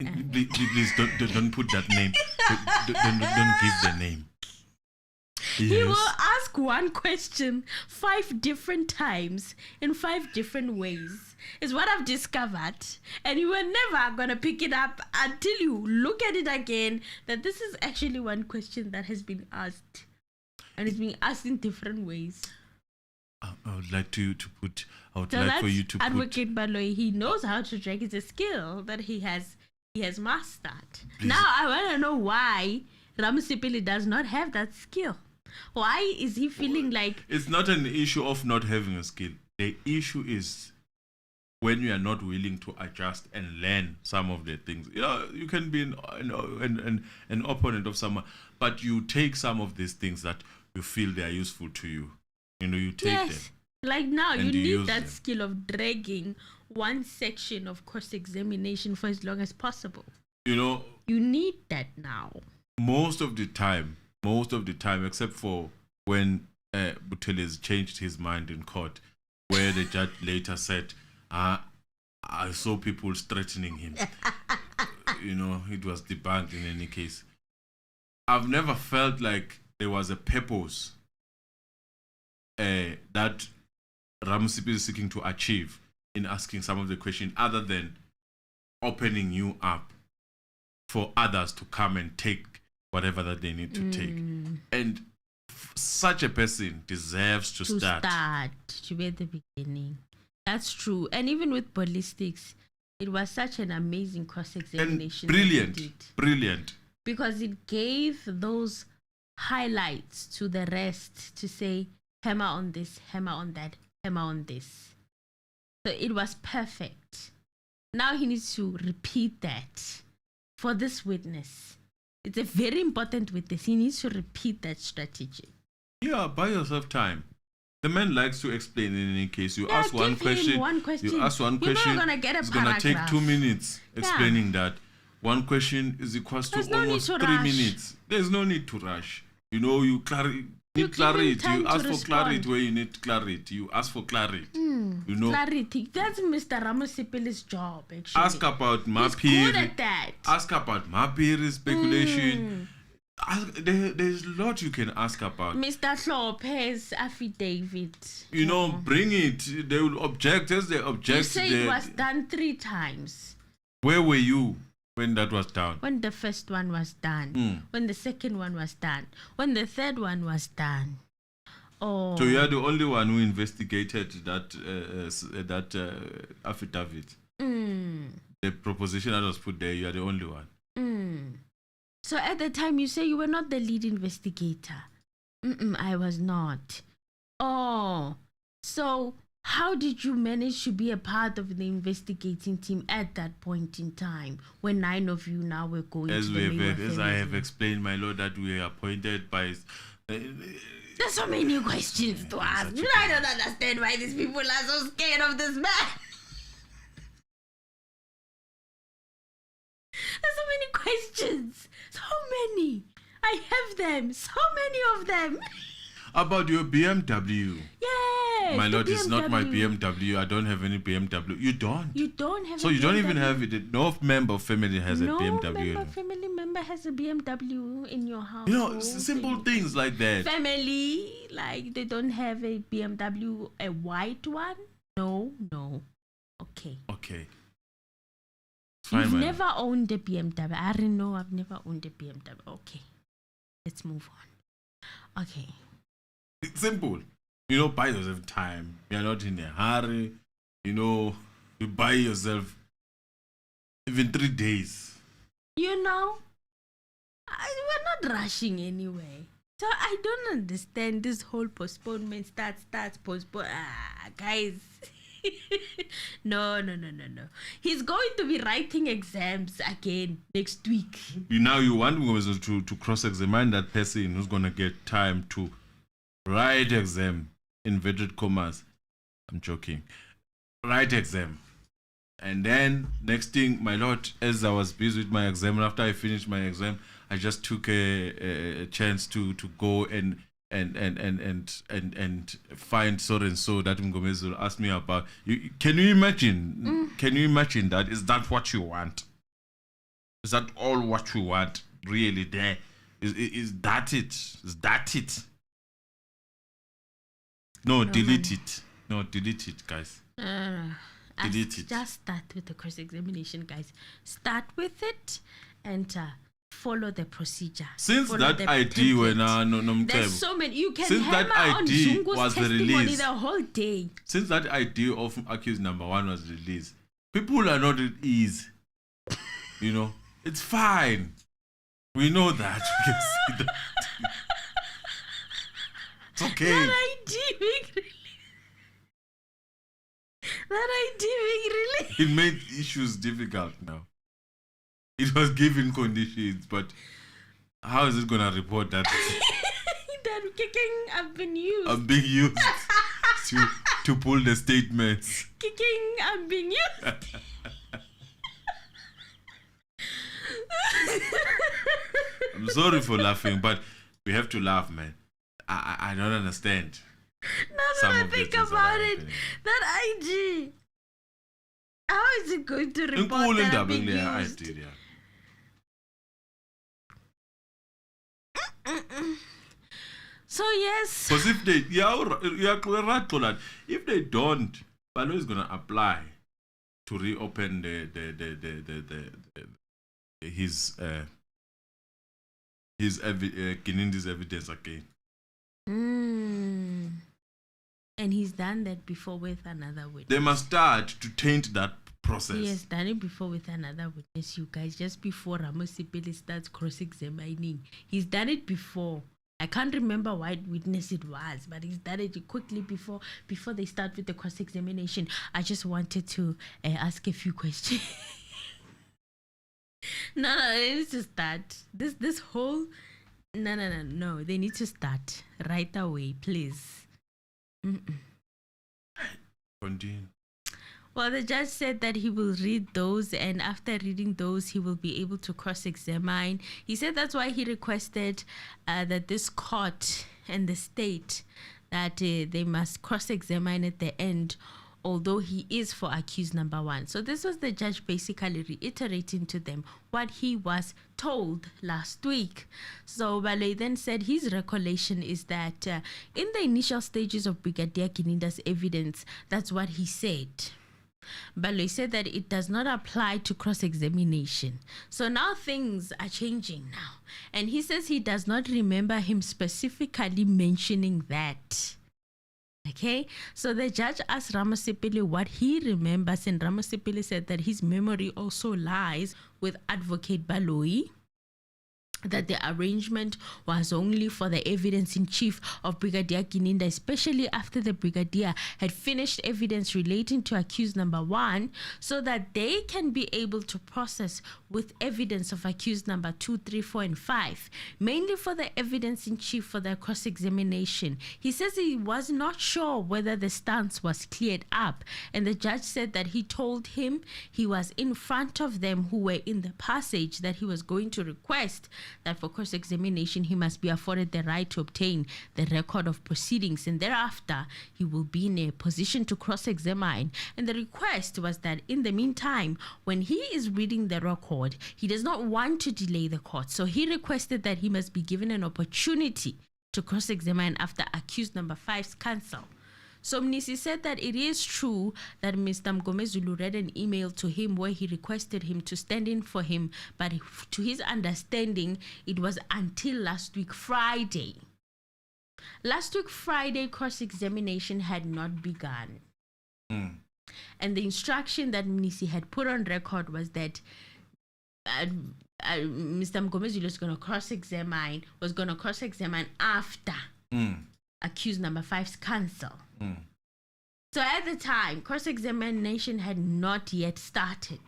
please don't put that name. Don't give the name. Yes. He will ask one question 5 different times in 5 different ways, is what I've discovered. And you were never going to pick it up until you look at it again, that this is actually one question that has been asked. And it's being asked in different ways. I would like for you to put... Advocate Baloy, he knows how to drag. It's a skill that he has mastered. Please. Now I want to know why Ramusipili does not have that skill. Why is he feeling like... It's not an issue of not having a skill. The issue is when you are not willing to adjust and learn some of the things. You can be an opponent of someone, but you take some of these things that you feel they are useful to you. You take them. Like now, you need that them. skill of dragging one section of cross-examination for as long as possible. You need that now. Most of the time, except for when Buthelezi changed his mind in court, where the judge later said, I saw people threatening him. It was debunked in any case. I've never felt like there was a purpose that Ramusipili is seeking to achieve in asking some of the questions, other than opening you up for others to come and take whatever that they need to take. And such a person deserves to start to be at the beginning. That's true. And even with Ballistics, it was such an amazing cross-examination. And brilliant. Because it gave those highlights to the rest to say, hammer on this, hammer on that, hammer on this. So it was perfect. Now he needs to repeat that for this witness. It's a very important witness. He needs to repeat that strategy. Yeah, buy yourself time. The man likes to explain in any case. You ask one question. You ask one question. You're not gonna get a it's going to take 2 minutes explaining that. One question is equals to almost 3 minutes. There's no need to rush. You need clarity. You ask for clarity where you need clarity. You ask for clarity. Clarity. That's Mr. Ramusipili's job, actually. Ask about Mapiri. He's good at that. Ask about Mapiri speculation. There's a lot you can ask about. Mr. Lopez affidavit. Bring it. They will object as they object. You say it was done 3 times. Where were you when that was done? When the first one was done. When the second one was done. When the third one was done. Oh. So you are the only one who investigated that affidavit. The proposition that was put there, you are the only one. So at the time you say you were not the lead investigator. I was not. Oh. So how did you manage to be a part of the investigating team at that point in time when 9 of you now were going as to the Meyiwa As I have explained, my lord, that we are appointed by... There's so many questions to ask. I don't understand why these people are so scared of this man. There's so many questions. So many. I have them. So many of them. About your BMW. Yes. My lord, it's not my BMW. I don't have any BMW. You don't? You don't have so a you BMW? Don't even have it. No member of family has a BMW. No family member has a BMW in your house. Simple things like that. Family, like they don't have a BMW, a white one? No. Okay. Fine, You've never owned a BMW. I don't know. I've never owned a BMW. Okay. Let's move on. Okay. It's simple. Buy yourself time. You're not in a hurry. You buy yourself even 3 days. We're not rushing anyway. So I don't understand this whole postponement, starts, postpone. Guys. No. He's going to be writing exams again next week. You want Mngomezulu to cross-examine that person who's going to get time to write exam, inverted commas. I'm joking. Write exam. And then next thing, my lord, as I was busy with my exam, and after I finished my exam, I just took a chance to go and find so and so that Mngomezulu asked me about. Can you imagine? Can you imagine that? Is that what you want? Is that all what you want? Really? There is that it? Is that it? No, delete it. No, delete it, guys. Delete it. Just start with the cross-examination, guys. Start with it and follow the procedure. Since follow that ID when there's so many. You can since hammer that on ID Zungu's was testimony released, the whole day. Since that ID of accused number 1 was released, people are not at ease. You know, it's fine. We know that. We can see that. It's okay. That ID being released. That ID being released. It made issues difficult now. It was given conditions, but how is it gonna report that? That kicking I've been used. I'm being used to pull the statements. Kicking I'm being used. I'm sorry for laughing, but we have to laugh, man. I don't understand. Now that I think about it, that IG, how is it going to report that I'm being used? So yes. Because if they, if they don't, Balo is gonna apply to reopen his Kinindi's evidence again. And he's done that before with another witness. They must start to taint that process. He has done it before with another witness, you guys, just before Ramosipeli starts cross-examining. He's done it before. I can't remember what witness it was, but he's done it quickly before they start with the cross-examination. I just wanted to ask a few questions. No, they need to start. This whole... No. They need to start right away, please. Continue. Well, the judge said that he will read those, and after reading those, he will be able to cross-examine. He said that's why he requested that this court and the state that they must cross-examine at the end, although he is for accused number 1. So this was the judge basically reiterating to them what he was told last week. So Baloi then said his recollection is that in the initial stages of Brigadier Kininda's evidence, that's what he said. Baloi said that it does not apply to cross-examination. So now things are changing now. And he says he does not remember him specifically mentioning that. Okay, so the judge asked Ramosipeli what he remembers, and Ramosipeli said that his memory also lies with Advocate Baloi, that the arrangement was only for the evidence in chief of Brigadier Kininda, especially after the Brigadier had finished evidence relating to accused number 1, so that they can be able to process with evidence of accused number 2, 3, 4, and 5, mainly for the evidence in chief for the cross-examination. He says he was not sure whether the stance was cleared up, and the judge said that he told him he was in front of them who were in the passage, that he was going to request that for cross-examination he must be afforded the right to obtain the record of proceedings, and thereafter he will be in a position to cross-examine. And the request was that in the meantime, when he is reading the record, he does not want to delay the court, so he requested that he must be given an opportunity to cross-examine after accused number 5's counsel. So Mnisi said that it is true that Mr. Mngomezulu read an email to him where he requested him to stand in for him, but to his understanding, it was until last week Friday. Last week Friday, cross-examination had not begun. And the instruction that Mnisi had put on record was that Mr. Mngomezulu was going to cross-examine after accused number 5's counsel. So at the time, cross-examination had not yet started.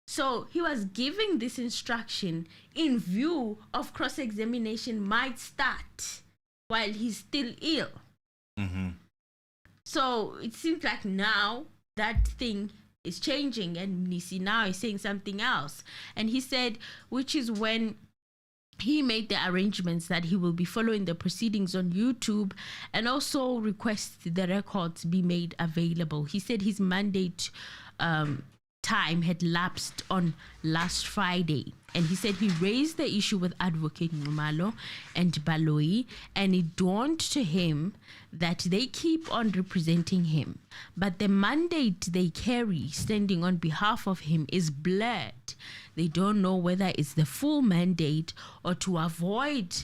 So he was giving this instruction in view of cross-examination might start while he's still ill. Mm-hmm. So it seems like now that thing is changing, and Nisi now is saying something else. And he said, which is when he made the arrangements that he will be following the proceedings on YouTube and also request the records be made available. He said his mandate time had lapsed on last Friday, and he said he raised the issue with Advocate Ngumalo and Baloi, and it dawned to him that they keep on representing him, but the mandate they carry standing on behalf of him is blurred. They don't know whether it's the full mandate or to avoid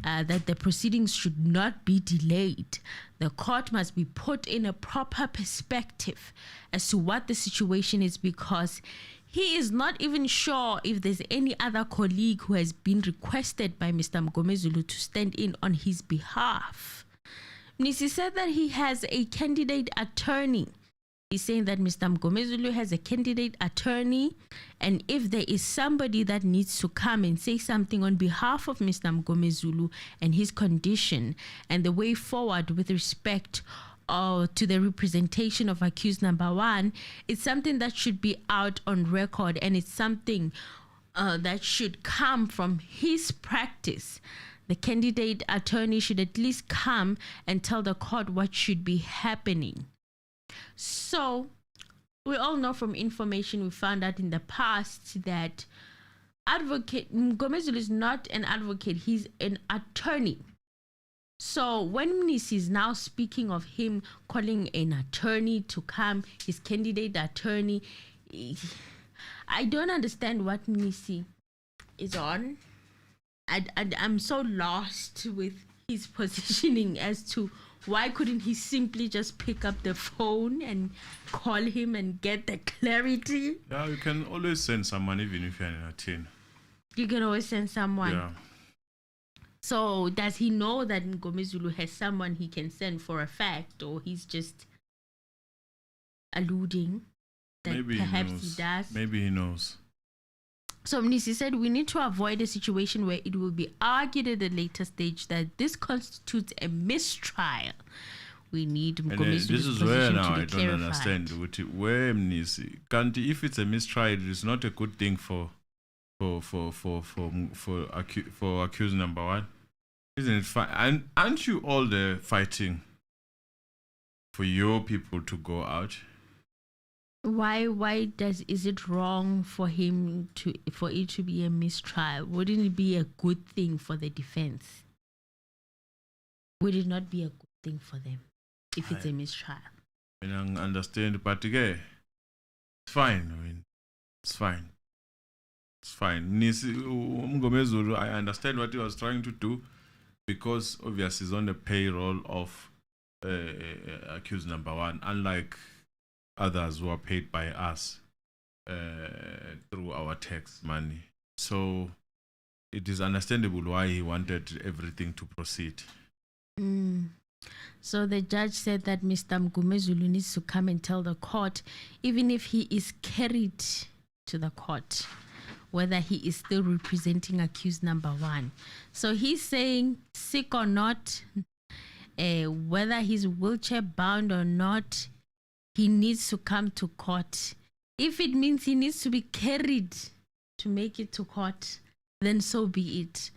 that the proceedings should not be delayed. The court must be put in a proper perspective as to what the situation is, because he is not even sure if there's any other colleague who has been requested by Mr. Mngomezulu to stand in on his behalf. Nisi said that he has a candidate attorney. He's saying that Mr. Mngomezulu has a candidate attorney, and if there is somebody that needs to come and say something on behalf of Mr. Mngomezulu and his condition and the way forward with respect to the representation of accused number one, it's something that should be out on record, and it's something that should come from his practice. The candidate attorney should at least come and tell the court what should be happening. So we all know from information we found out in the past that Advocate Mngomezulu is not an advocate, he's an attorney. So when Mnisi is now speaking of him calling an attorney to come, his candidate attorney, I don't understand what Mnisi is on. I'm so lost with his positioning as to why couldn't he simply just pick up the phone and call him and get the clarity? Yeah, you can always send someone even if you're in a team. You can always send someone. Yeah. So does he know that Mngomezulu has someone he can send for a fact, or he's just alluding that Maybe perhaps he knows. he does? Maybe he knows. So Mnisi said we need to avoid a situation where it will be argued at a later stage that this constitutes a mistrial. We need Mngomezulu's this is position where to now be I don't clarified. understand where Mnisi. Kanti, if it's a mistrial, it is not a good thing for accused number one, isn't it? Fine, and aren't you all there fighting for your people to go out? Why is it wrong for it to be a mistrial? Wouldn't it be a good thing for the defense? Would it not be a good thing for them if it's a mistrial? I understand, but again, it's fine. I mean, it's fine. It's fine. Mngomezulu, I understand what he was trying to do, because obviously he's on the payroll of accused number one, unlike others who are paid by us through our tax money. So it is understandable why he wanted everything to proceed. So the judge said that Mr. Mngomezulu needs to come and tell the court, even if he is carried to the court, whether he is still representing accused number one. So he's saying, sick or not, whether he's wheelchair bound or not, he needs to come to court. If it means he needs to be carried to make it to court, then so be it.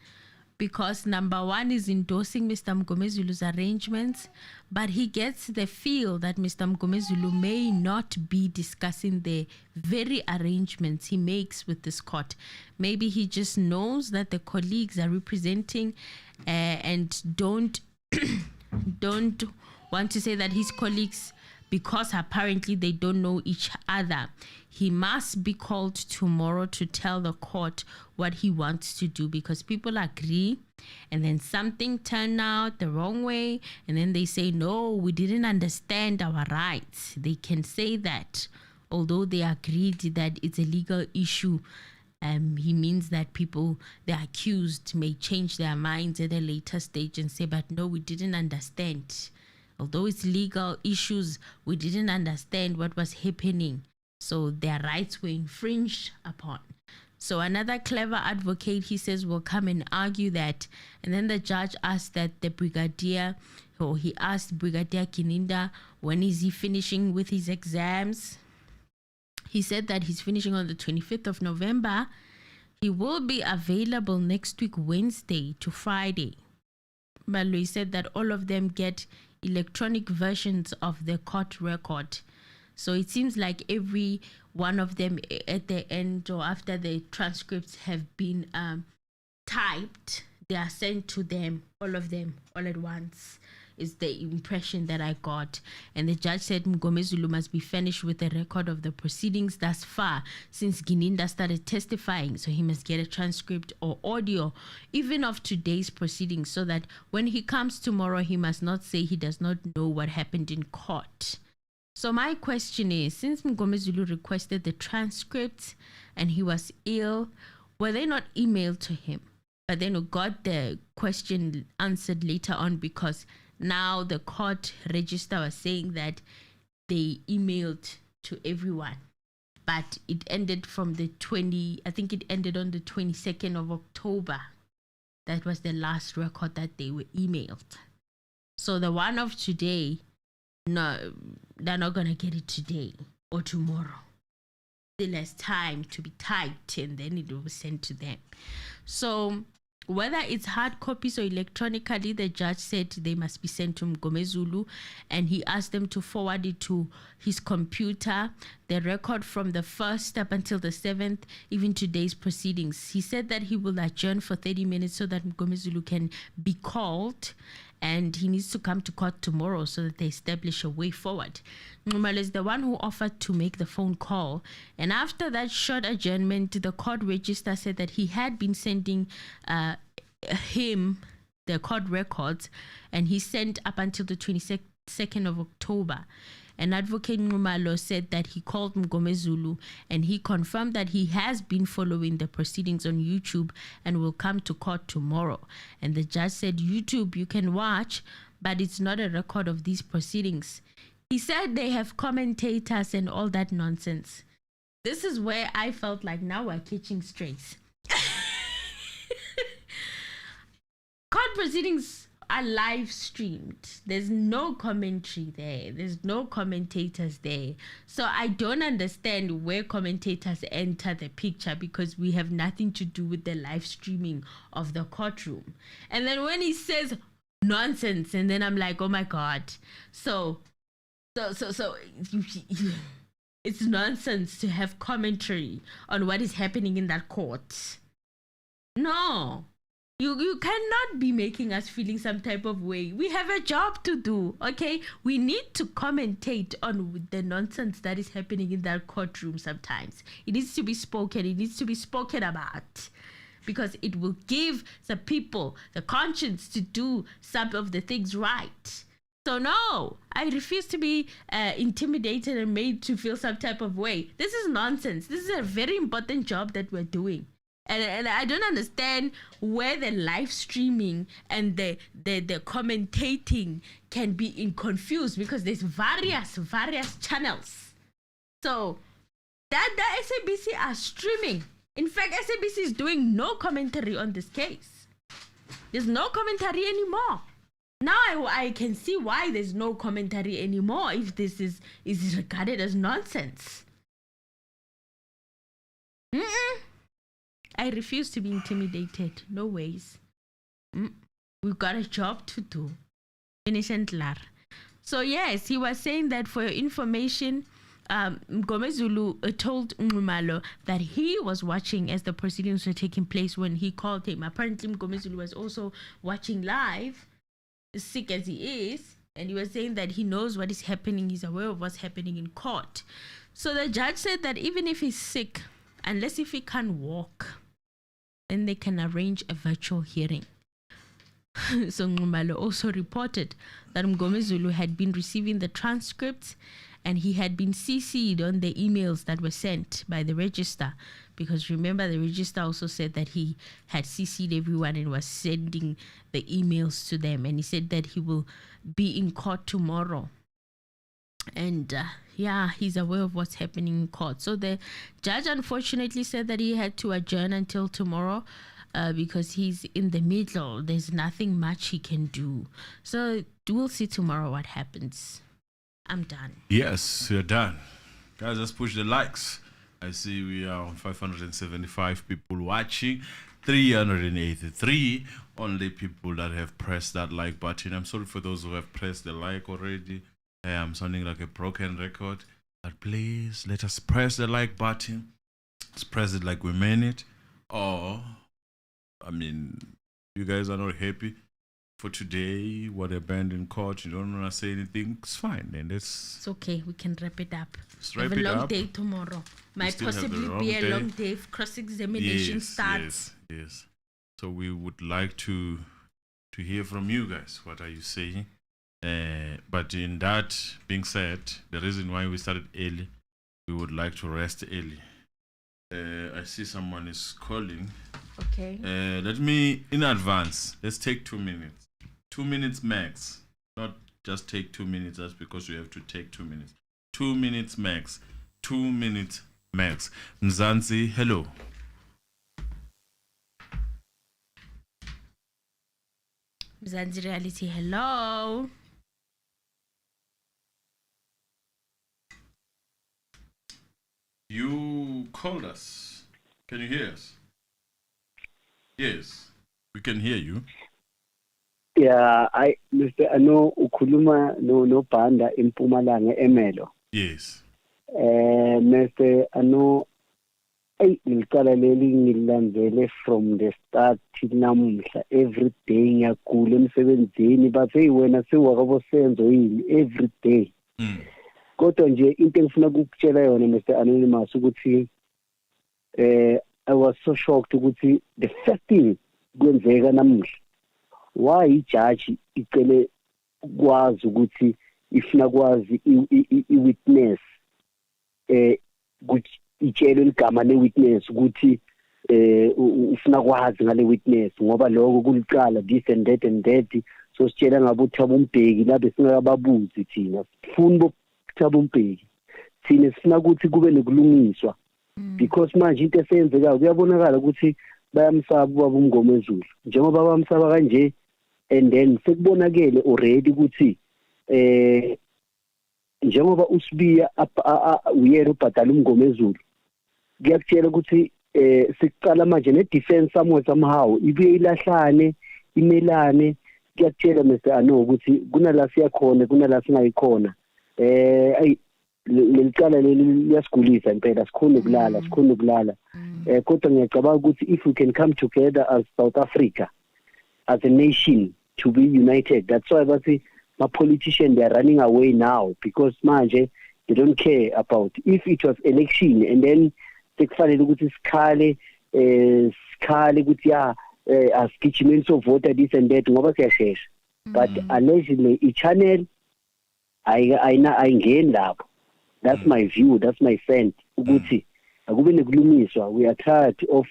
Because number one is endorsing Mr. Mngomezulu's arrangements, but he gets the feel that Mr. Mngomezulu may not be discussing the very arrangements he makes with this court. Maybe he just knows that the colleagues are representing and don't want to say that his colleagues, because apparently they don't know each other, he must be called tomorrow to tell the court what he wants to do, because people agree and then something turned out the wrong way and then they say, no, we didn't understand our rights. They can say that, although they agreed that it's a legal issue. He means that people, the accused, may change their minds at a later stage and say, but no, we didn't understand Although it's legal issues, we didn't understand what was happening. So their rights were infringed upon. So another clever advocate, he says, will come and argue that. And then the judge asked that the brigadier, or he asked Brigadier Kininda, when is he finishing with his exams? He said that he's finishing on the 25th of November. He will be available next week, Wednesday to Friday. But he said that all of them get electronic versions of the court record. So it seems like every one of them at the end or after the transcripts have been typed, they are sent to them, all of them, all at once, is the impression that I got. And the judge said Mngomezulu must be finished with a record of the proceedings thus far since Gininda started testifying. So he must get a transcript or audio even of today's proceedings, so that when he comes tomorrow, he must not say he does not know what happened in court. So my question is, since Mngomezulu requested the transcripts and he was ill, were they not emailed to him? But then got the question answered later on, because now the court register was saying that they emailed to everyone. But it ended from the I think it ended on the 22nd of October. That was the last record that they were emailed. So the one of today, no, they're not going to get it today or tomorrow. Still has time to be typed and then it will be sent to them. So whether it's hard copies or electronically, the judge said they must be sent to Mngomezulu, and he asked them to forward it to his computer, the record from the 1st up until the 7th, even today's proceedings. He said that he will adjourn for 30 minutes so that Mngomezulu can be called, and he needs to come to court tomorrow so that they establish a way forward. Nxumalo is the one who offered to make the phone call, and after that short adjournment, the court register said that he had been sending him the court records, and he sent up until the 22nd of October. And Advocate Nxumalo said that he called Mngomezulu and he confirmed that he has been following the proceedings on YouTube and will come to court tomorrow. And the judge said, YouTube, you can watch, but it's not a record of these proceedings. He said they have commentators and all that nonsense. This is where I felt like now we're catching strays. Court proceedings are live streamed. There's no commentary there. There's no commentators there. So I don't understand where commentators enter the picture, because we have nothing to do with the live streaming of the courtroom. And then when he says nonsense, and then I'm like, oh my God. So it's nonsense to have commentary on what is happening in that court. No. You cannot be making us feeling some type of way. We have a job to do, okay? We need to commentate on the nonsense that is happening in that courtroom sometimes. It needs to be spoken. It needs to be spoken about, because it will give the people the conscience to do some of the things right. So no, I refuse to be intimidated and made to feel some type of way. This is nonsense. This is a very important job that we're doing. And I don't understand where the live streaming and the commentating can be confused, because there's various channels. So that SABC are streaming. In fact, SABC is doing no commentary on this case. There's no commentary anymore. Now I can see why there's no commentary anymore if this is regarded as nonsense. I refuse to be intimidated. No ways. We've got a job to do. Finish and clear. So yes, he was saying that for your information, Mngomezulu told Nxumalo that he was watching as the proceedings were taking place when he called him. Apparently, Mngomezulu was also watching live, sick as he is, and he was saying that he knows what is happening. He's aware of what's happening in court. So the judge said that even if he's sick, unless if he can't walk, then they can arrange a virtual hearing. So Nxumalo also reported that Mngomezulu had been receiving the transcripts and he had been CC'd on the emails that were sent by the register, because remember the register also said that he had CC'd everyone and was sending the emails to them, and he said that he will be in court tomorrow. And he's aware of what's happening in court. So the judge unfortunately said that he had to adjourn until tomorrow because he's in the middle. There's nothing much he can do. So we'll see tomorrow what happens. I'm done. Yes, you're done. Guys, let's push the likes. I see we are on 575 people watching. 383 only people that have pressed that like button. I'm sorry for those who have pressed the like already. I'm sounding like a broken record, but please let us press the like button. Let's press it like we mean it. Or, I mean, you guys are not happy for today, what happened in court, you don't want to say anything, it's fine. Then it's okay, we can wrap it up. Let's wrap we have it a long up. Day tomorrow. Might possibly be a long day if cross-examination starts. Yes. So we would like to hear from you guys. What are you saying? But in that being said, the reason why we started early, we would like to rest early. I see someone is calling. Okay. Let me, in advance, let's take 2 minutes. 2 minutes max. Not just take 2 minutes, that's because we have to take 2 minutes. 2 minutes max. 2 minutes max. Mzansi, hello. Mzansi Reality, hello. You called us. Can you hear us? Yes, we can hear you. Yeah, Mr. Ano ukhuluma no Banda eMpumalanga eMelo. Yes. Mr. Ano ngicala leli ngilandele from the start till namuhla, every day ngiyagula emsebenzini bathe wena sewakabo Senzo yini every day. Kodwa nje into engifuna ukukutshela yona Mr. Anonymous ukuthi I was so shocked ukuthi the first thing kwenzeka namuhla, why ijudge icele kwazi ukuthi ifuna kwazi i-witness ukuthi itshele igama le-witness ukuthi ufuna kwazi ngale witness ngoba lokho kulicala this and that and that, so sitshela ngabe uThabo Mbeki lapho singakababuzi thina sifuna bokuThabo Mbeki, thina sifuna ukuthi kube nokulungiswa because manje into esenzekayo kuyabonakala ukuthi bayamsaba ubaba Mngomezulu njengoba bamsaba kanje, and then sekubonakele already ukuthi njengoba uSibiya uyena ubhadala uMngomezulu, kuyakutshela ukuthi sikuqala manje ne-defense somehow ibuye ilahlane imelane. Kuyakutshela Mr. Ano ukuthi kunala siyakhona kunala singayikhona. Lelicala leli liyasigulisa impela, sikhona ukulala kodwa ngiyacabanga ukuthi if we can come together as South Africa, as a nation, to be united, that's why bathi my politicians, they are running away now because manje they don't care about if it was election and then sekufanele ukuthi sikhale ukuthi asigijimeni sovota this and that ngoba siyashesha, but allegedly i-channel ayingeni lapho. That's my view, that's my sense ukuthi akube nekulungiswa. We are tired of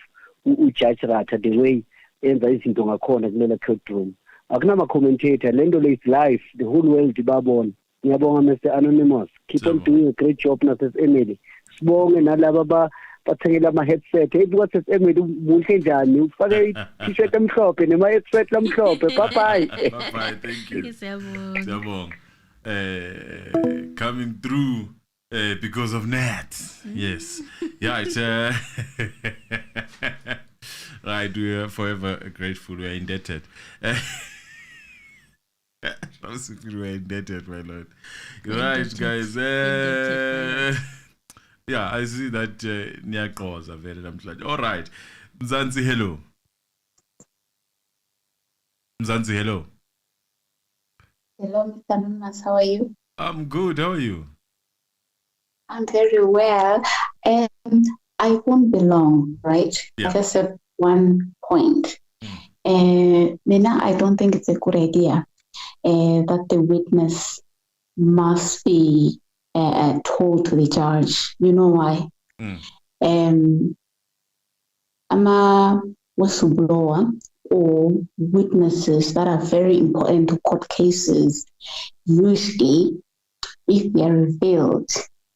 uJudge RATHA the way enza izinto ngakhona kumele courtroom. Akunama commentator, lento le is live, the whole world babona. Ngiyabonga Mr. Anonymous, keep on doing a great job nases Emily. Sibonge nalaba bathengela ama headset. Hey buka ses Emily muhle njani? Ufake i-t-shirt emhlophe nema headset lamhlophe. Bye bye. Bye bye, thank you. Siyabonga. Coming through because of Nat. Yes. Yeah, it's right, we are forever grateful. We are indebted. We are indebted, my lord. Right, guys. Yeah, I see that Nyakos are very like. All right. Mzansi, hello. Mzansi, hello. Hello, Mr. Anonymous. How are you? I'm good. How are you? I'm very well. And I won't be long, right? Yeah. Just at one point. Nina, I don't think it's a good idea that the witness must be told to the judge. You know why? I'm a whistleblower or witnesses that are very important to court cases. Usually, if they are revealed,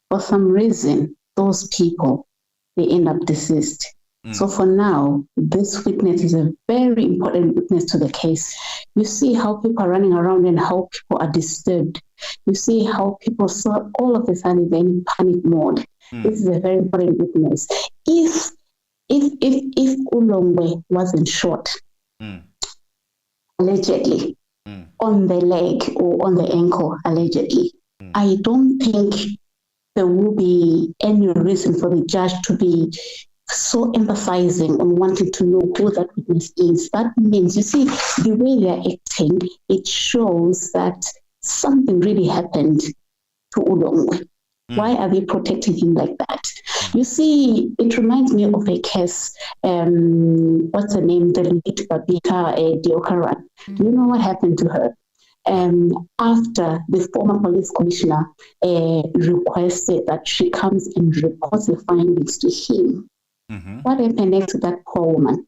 for some reason, those people, they end up deceased. So for now, this witness is a very important witness to the case. You see how people are running around and how people are disturbed. You see how people saw all of a sudden they're in panic mode. This is a very important witness. If Ulongwe wasn't shot, allegedly, on the leg or on the ankle, allegedly, I don't think there will be any reason for the judge to be so emphasizing on wanting to know who that witness is. That means, you see, the way they're acting, it shows that something really happened to Ulongwe. Why are they protecting him like that? You see, it reminds me of a case, what's her name? The late Babita Deokaran. Do you know what happened to her? After the former police commissioner requested that she comes and reports the findings to him, what happened next to that poor woman?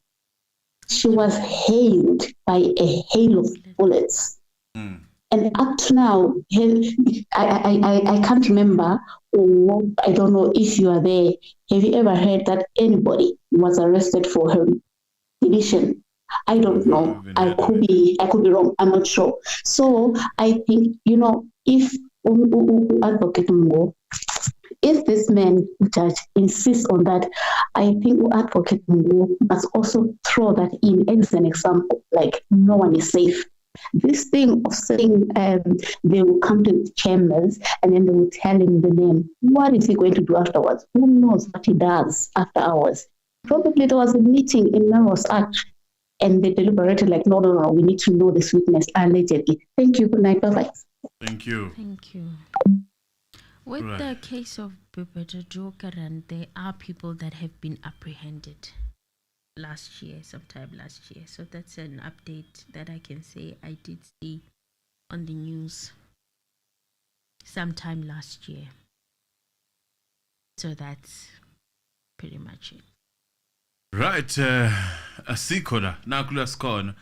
She was hailed by a hail of bullets. And up to now, I can't remember, or I don't know if you are there. Have you ever heard that anybody was arrested for her deletion? I don't know. I could be wrong. I'm not sure. So I think, if Advocate Mngo, if this man judge insists on that, I think Advocate Mngo must also throw that in as an example. Like, no one is safe. This thing of saying they will come to the chambers and then they will tell him the name. What is he going to do afterwards? Who knows what he does after hours? Probably there was a meeting in Melrose Arch and they deliberated like, no, we need to know this witness allegedly. Thank you. Good night. Bye-bye. Thank you. Thank you. With the case of Babita Deokaran, there are people that have been apprehended sometime last year. So that's an update that I can say I did see on the news sometime last year. So that's pretty much it. Right, Asikona, Nakula Skon.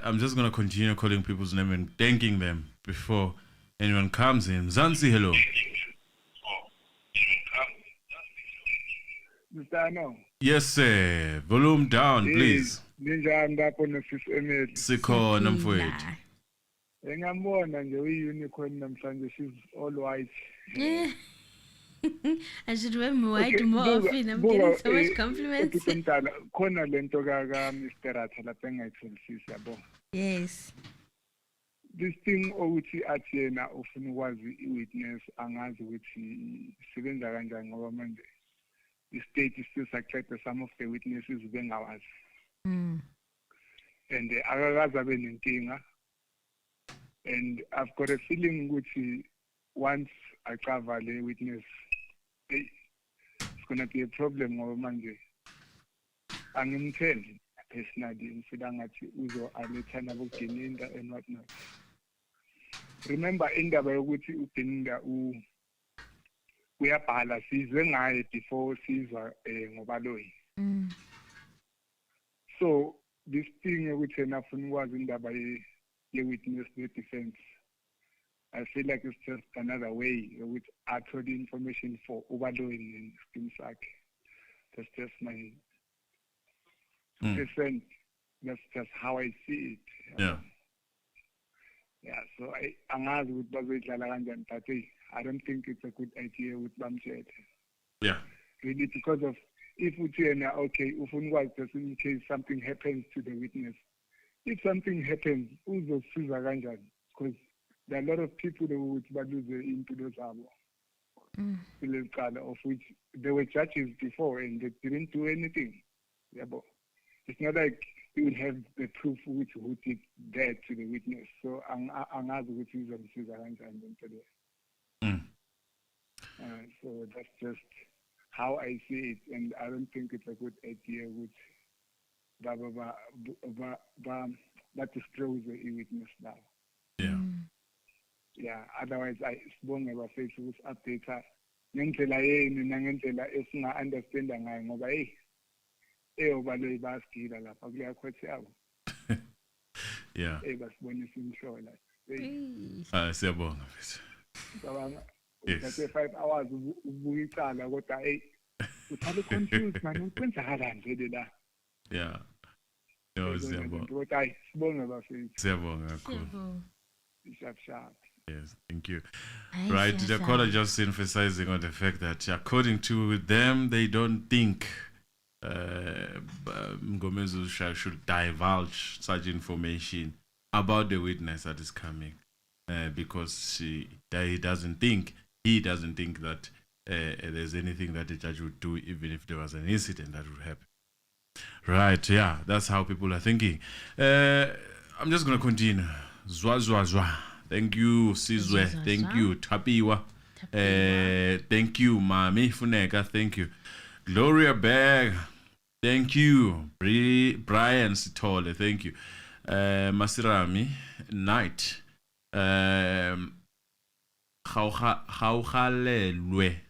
I'm just going to continue calling people's name and thanking them before anyone comes in. Zanzi, hello. Yes, sir. Volume down, please. Sikhona mfowethu. Engambona nje uyi-unicorn namhlanje, she's all white. I should wear my white more often. I'm getting so much compliments. Khona lento ka Mr. RATHA lapha engayitholisisi yabo. Yes. This thing ukuthi athi yena ufuna ukwazi i-witness, angazi ukuthi isebenza kanjani ngoba manje i-state is still subject some of the witnesses bengawazi. And akakazi abe nenkinga. And I've got a feeling ukuthi once I cover the witness, it's going to be a problem ngoba manje angimthembi personally, ngifila ngathi uzo-alethana bokugeninda and what not. Remember indaba yokuthi ugeninda uyabhala sizwe ngaye before sizwa ngobaloyi. So this thing yokuthi yena afuna ukwazi indaba ye-witness ne-defense, I feel like it's just another way which I told the information for overloading in Skinsack. That's just my percent. That's just how I see it. Yeah. Yeah. So I don't think it's a good idea with Bamchet. Yeah. Really, because of if we say okay, if just in case something happens to the witness, if something happens, because there are a lot of people that would lose into those of which there were judges before and they didn't do anything. Yeah, but it's not like you would have the proof which who did that to the witness. So so that's just how I see it, and I don't think it's a good idea which that destroys the witness now. Yeah. yeah, otherwise sibonge bafethu ukuthi-update ngendlela yenu nangendlela esinga-understanda ngayo ngoba eyobalo bayasigila lapha kuleya khothi yabo. Yeah. Basibonisa imhlola. Siyabonga mfethu. Ngicabanga Yes. uthathe 5 hours ubuka icala kodwa uthale confused manje kwenzakalani nje la. Yeah. No, siyabonga. Kodwa sibonge bafethu. Siyabonga kakhulu. Sharp. Yes, thank you. Right, the court are just emphasizing on the fact that according to them, they don't think Mngomezulu should divulge such information about the witness that is coming because he doesn't think that there's anything that the judge would do even if there was an incident that would happen. Right, yeah, that's how people are thinking. I'm just going to continue. Zwa. Thank you, Sizwe. Thank you, Tapiwa. Thank you, Mami Funeka. Thank you. Gloria Berg. Thank you. Brian Sitole. Thank you. Masirami Knight. Khauhalelwe.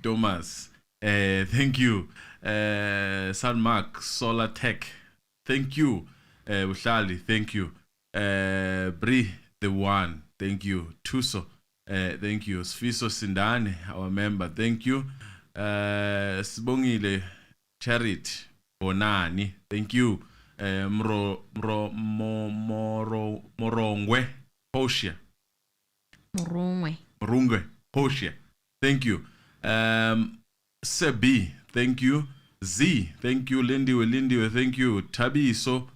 Thomas. Thank you. Sanmark Solar Tech. Thank you. Uhlali, thank you. Bri, the one, thank you. Tuso, thank you. Sfiso Sindane, our member, thank you. Sibongile Charity Bonani, thank you. Morongwe Poshia. Morongwe Poshia, thank you. Sebi, thank you. Z, thank you. Lindiwe, thank you. Tabiso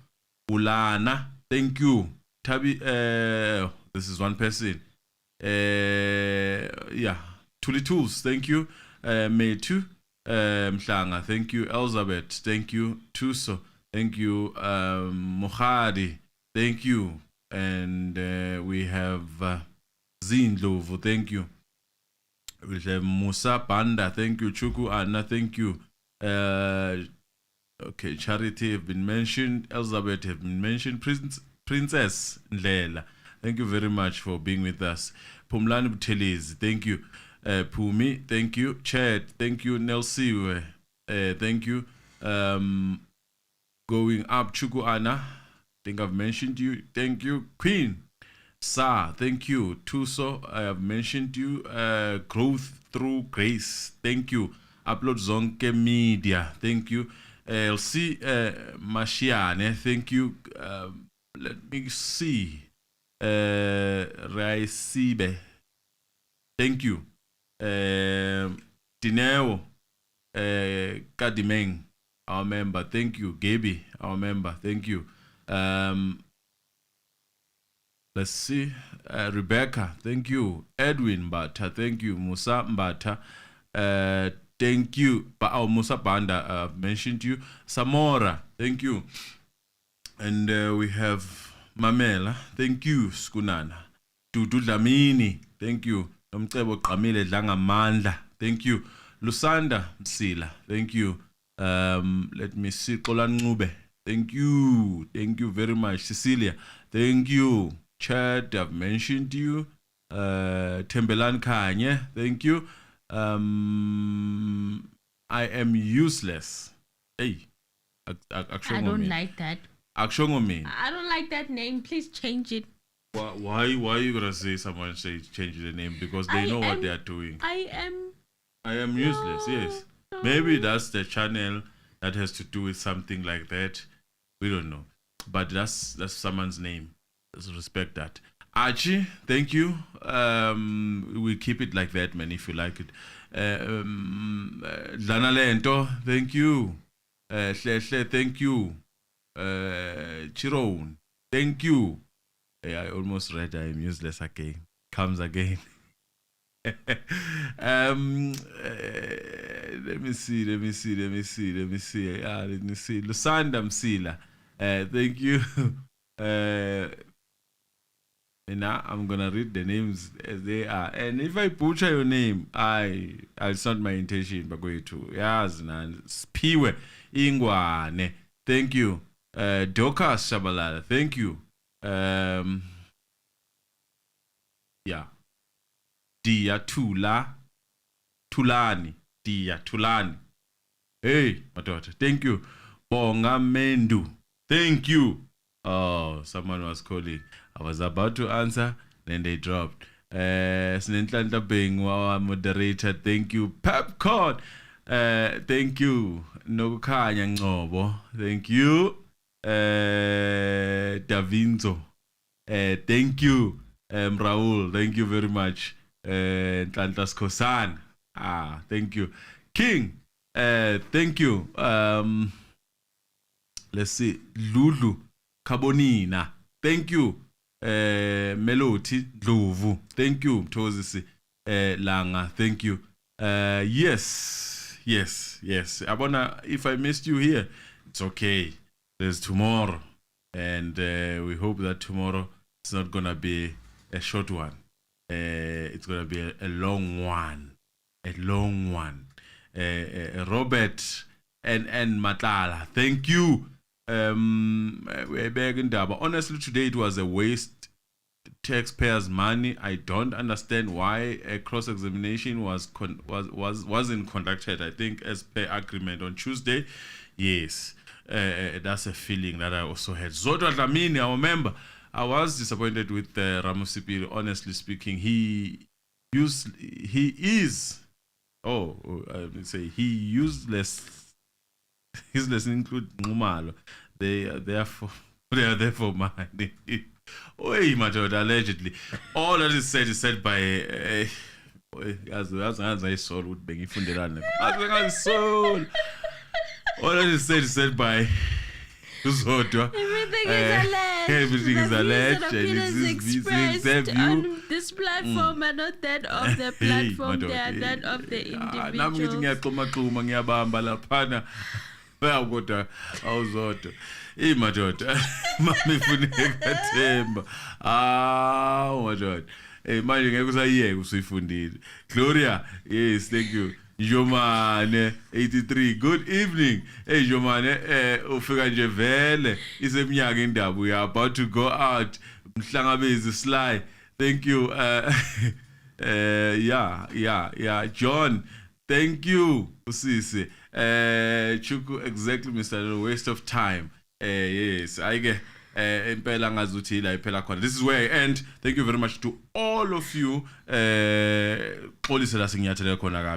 Ulana, thank you. This is one person. Tuli Tools, thank you. Metu, Mhlanga, thank you. Elizabeth, thank you. Tuso, thank you. Mohadi, thank you. And we have Zindlovu, thank you. We have Musa Panda, thank you. Chuku Anna, thank you. Okay, Charity have been mentioned. Elizabeth have been mentioned. Princess Ndlela, thank you very much for being with us. Pumlani Buthelezi, thank you. Pumi, thank you. Chad, thank you. Nelsiwe, thank you. Going up, Chuku Anna, I think I've mentioned you. Thank you. Queen Sa, thank you. Tuso, I have mentioned you. Growth through grace, thank you. Upload Zonke Media, thank you. LC Mashiane, thank you. Let me see. Raisibe, thank you. Dineo Kadimeng, our member, thank you. Gaby, our member, thank you. Let's see. Rebecca, thank you. Edwin Mbata, thank you. Musa Mbata, thank you. Musa Banda, I've mentioned you. Samora, thank you. And we have Mamela, thank you. Skunana. Dudu Dlamini, thank you. Nomcebo Qamile Dlangamandla, thank you. Lusanda Msila, thank you. Let me see. Kolan Ngube, thank you. Thank you very much. Cecilia, thank you. Chad, I've mentioned you. Tembelan Kanye, thank you. I am useless. Hey, I don't like that. I don't like that name. Please change it. Why are you gonna say someone say change the name? Because they know what they are doing. I am useless. Yes, maybe that's the channel that has to do with something like that. We don't know, but that's someone's name. Let's respect that. Archie, thank you. We keep it like that, man, if you like it. Lana Lento, thank you. Hle, thank you. Chiron, thank you. I almost read I am useless again. Comes again. Let me see. Lusanda Msila, thank you. And now I'm gonna read the names as they are. And if I butcher your name, it's not my intention, but going to yes, Spiwe Ingwane, thank you. Dokas Shabalala, thank you. Yeah. Dia Tulani. Dia Tulani. Hey, my daughter. Thank you. Bonga Mendu. Thank you. Oh, someone was calling. I was about to answer, then they dropped. Sinenhlanhla Beng, our moderator. Thank you. Popcorn. Thank you. Nokukhanya Ngcobo. Thank you. Davinzo. Thank you. Raul. Thank you very much. Nhlanhla Skosana. Thank you. King. Thank you. Let's see. Lulu Kabonina. Thank you. Meloti Dlovu. Thank you. Mthozisi Langa. Thank you. Yes. Abona, if I missed you here, it's okay. There's tomorrow. And we hope that tomorrow it's not gonna be a short one. It's gonna be a long one. A long one. Robert and Matala. Thank you. Honestly, today it was a waste. Taxpayers' money. I don't understand why a cross-examination wasn't conducted. I think as per agreement on Tuesday. Yes, that's a feeling that I also had. Zodwa Dlamini, I remember, I was disappointed with Ramusipiri. Honestly speaking, he is. I would say he useless. Useless include Ngumalo. They are there for money. Oi, my daughter, allegedly. All that is said by as I soul would beg if as soul. All that is said by Zodwa. Everything is alleged. Everything is expressed on this platform and not that of the platform. They are that of the individuals. Kodwa awuzodwa madoda mami funeka themba madoda manje ngeke usayiyeke usuyifundile. Gloria, yes, thank you. Jomane 83, good evening. Jomane ufika nje vele iseminyaka indaba, we are about to go out. Mhlangabezi Sly, thank you. Yeah, John, thank you usisi. Chuku, exactly, Mr. Waste of time. Yes, I get this is where I end. Thank you very much to all of you.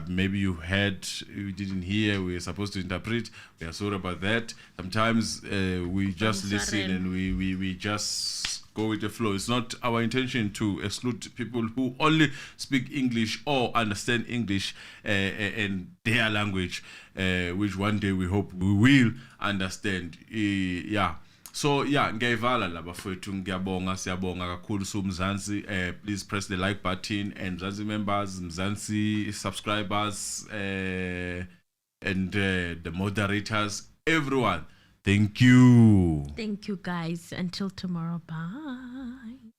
Maybe you heard, you didn't hear, we are supposed to interpret. We are sorry about that. Sometimes we just listen and we just go with the flow. It's not our intention to exclude people who only speak English or understand English and their language, which one day we hope we will understand. So ngiyayivala laba fethu, ngiyabonga, siyabonga kakhulu Mzansi. Please press the like button, and Mzansi members, Mzansi subscribers, and the moderators, everyone. Thank you. Thank you guys. Until tomorrow. Bye.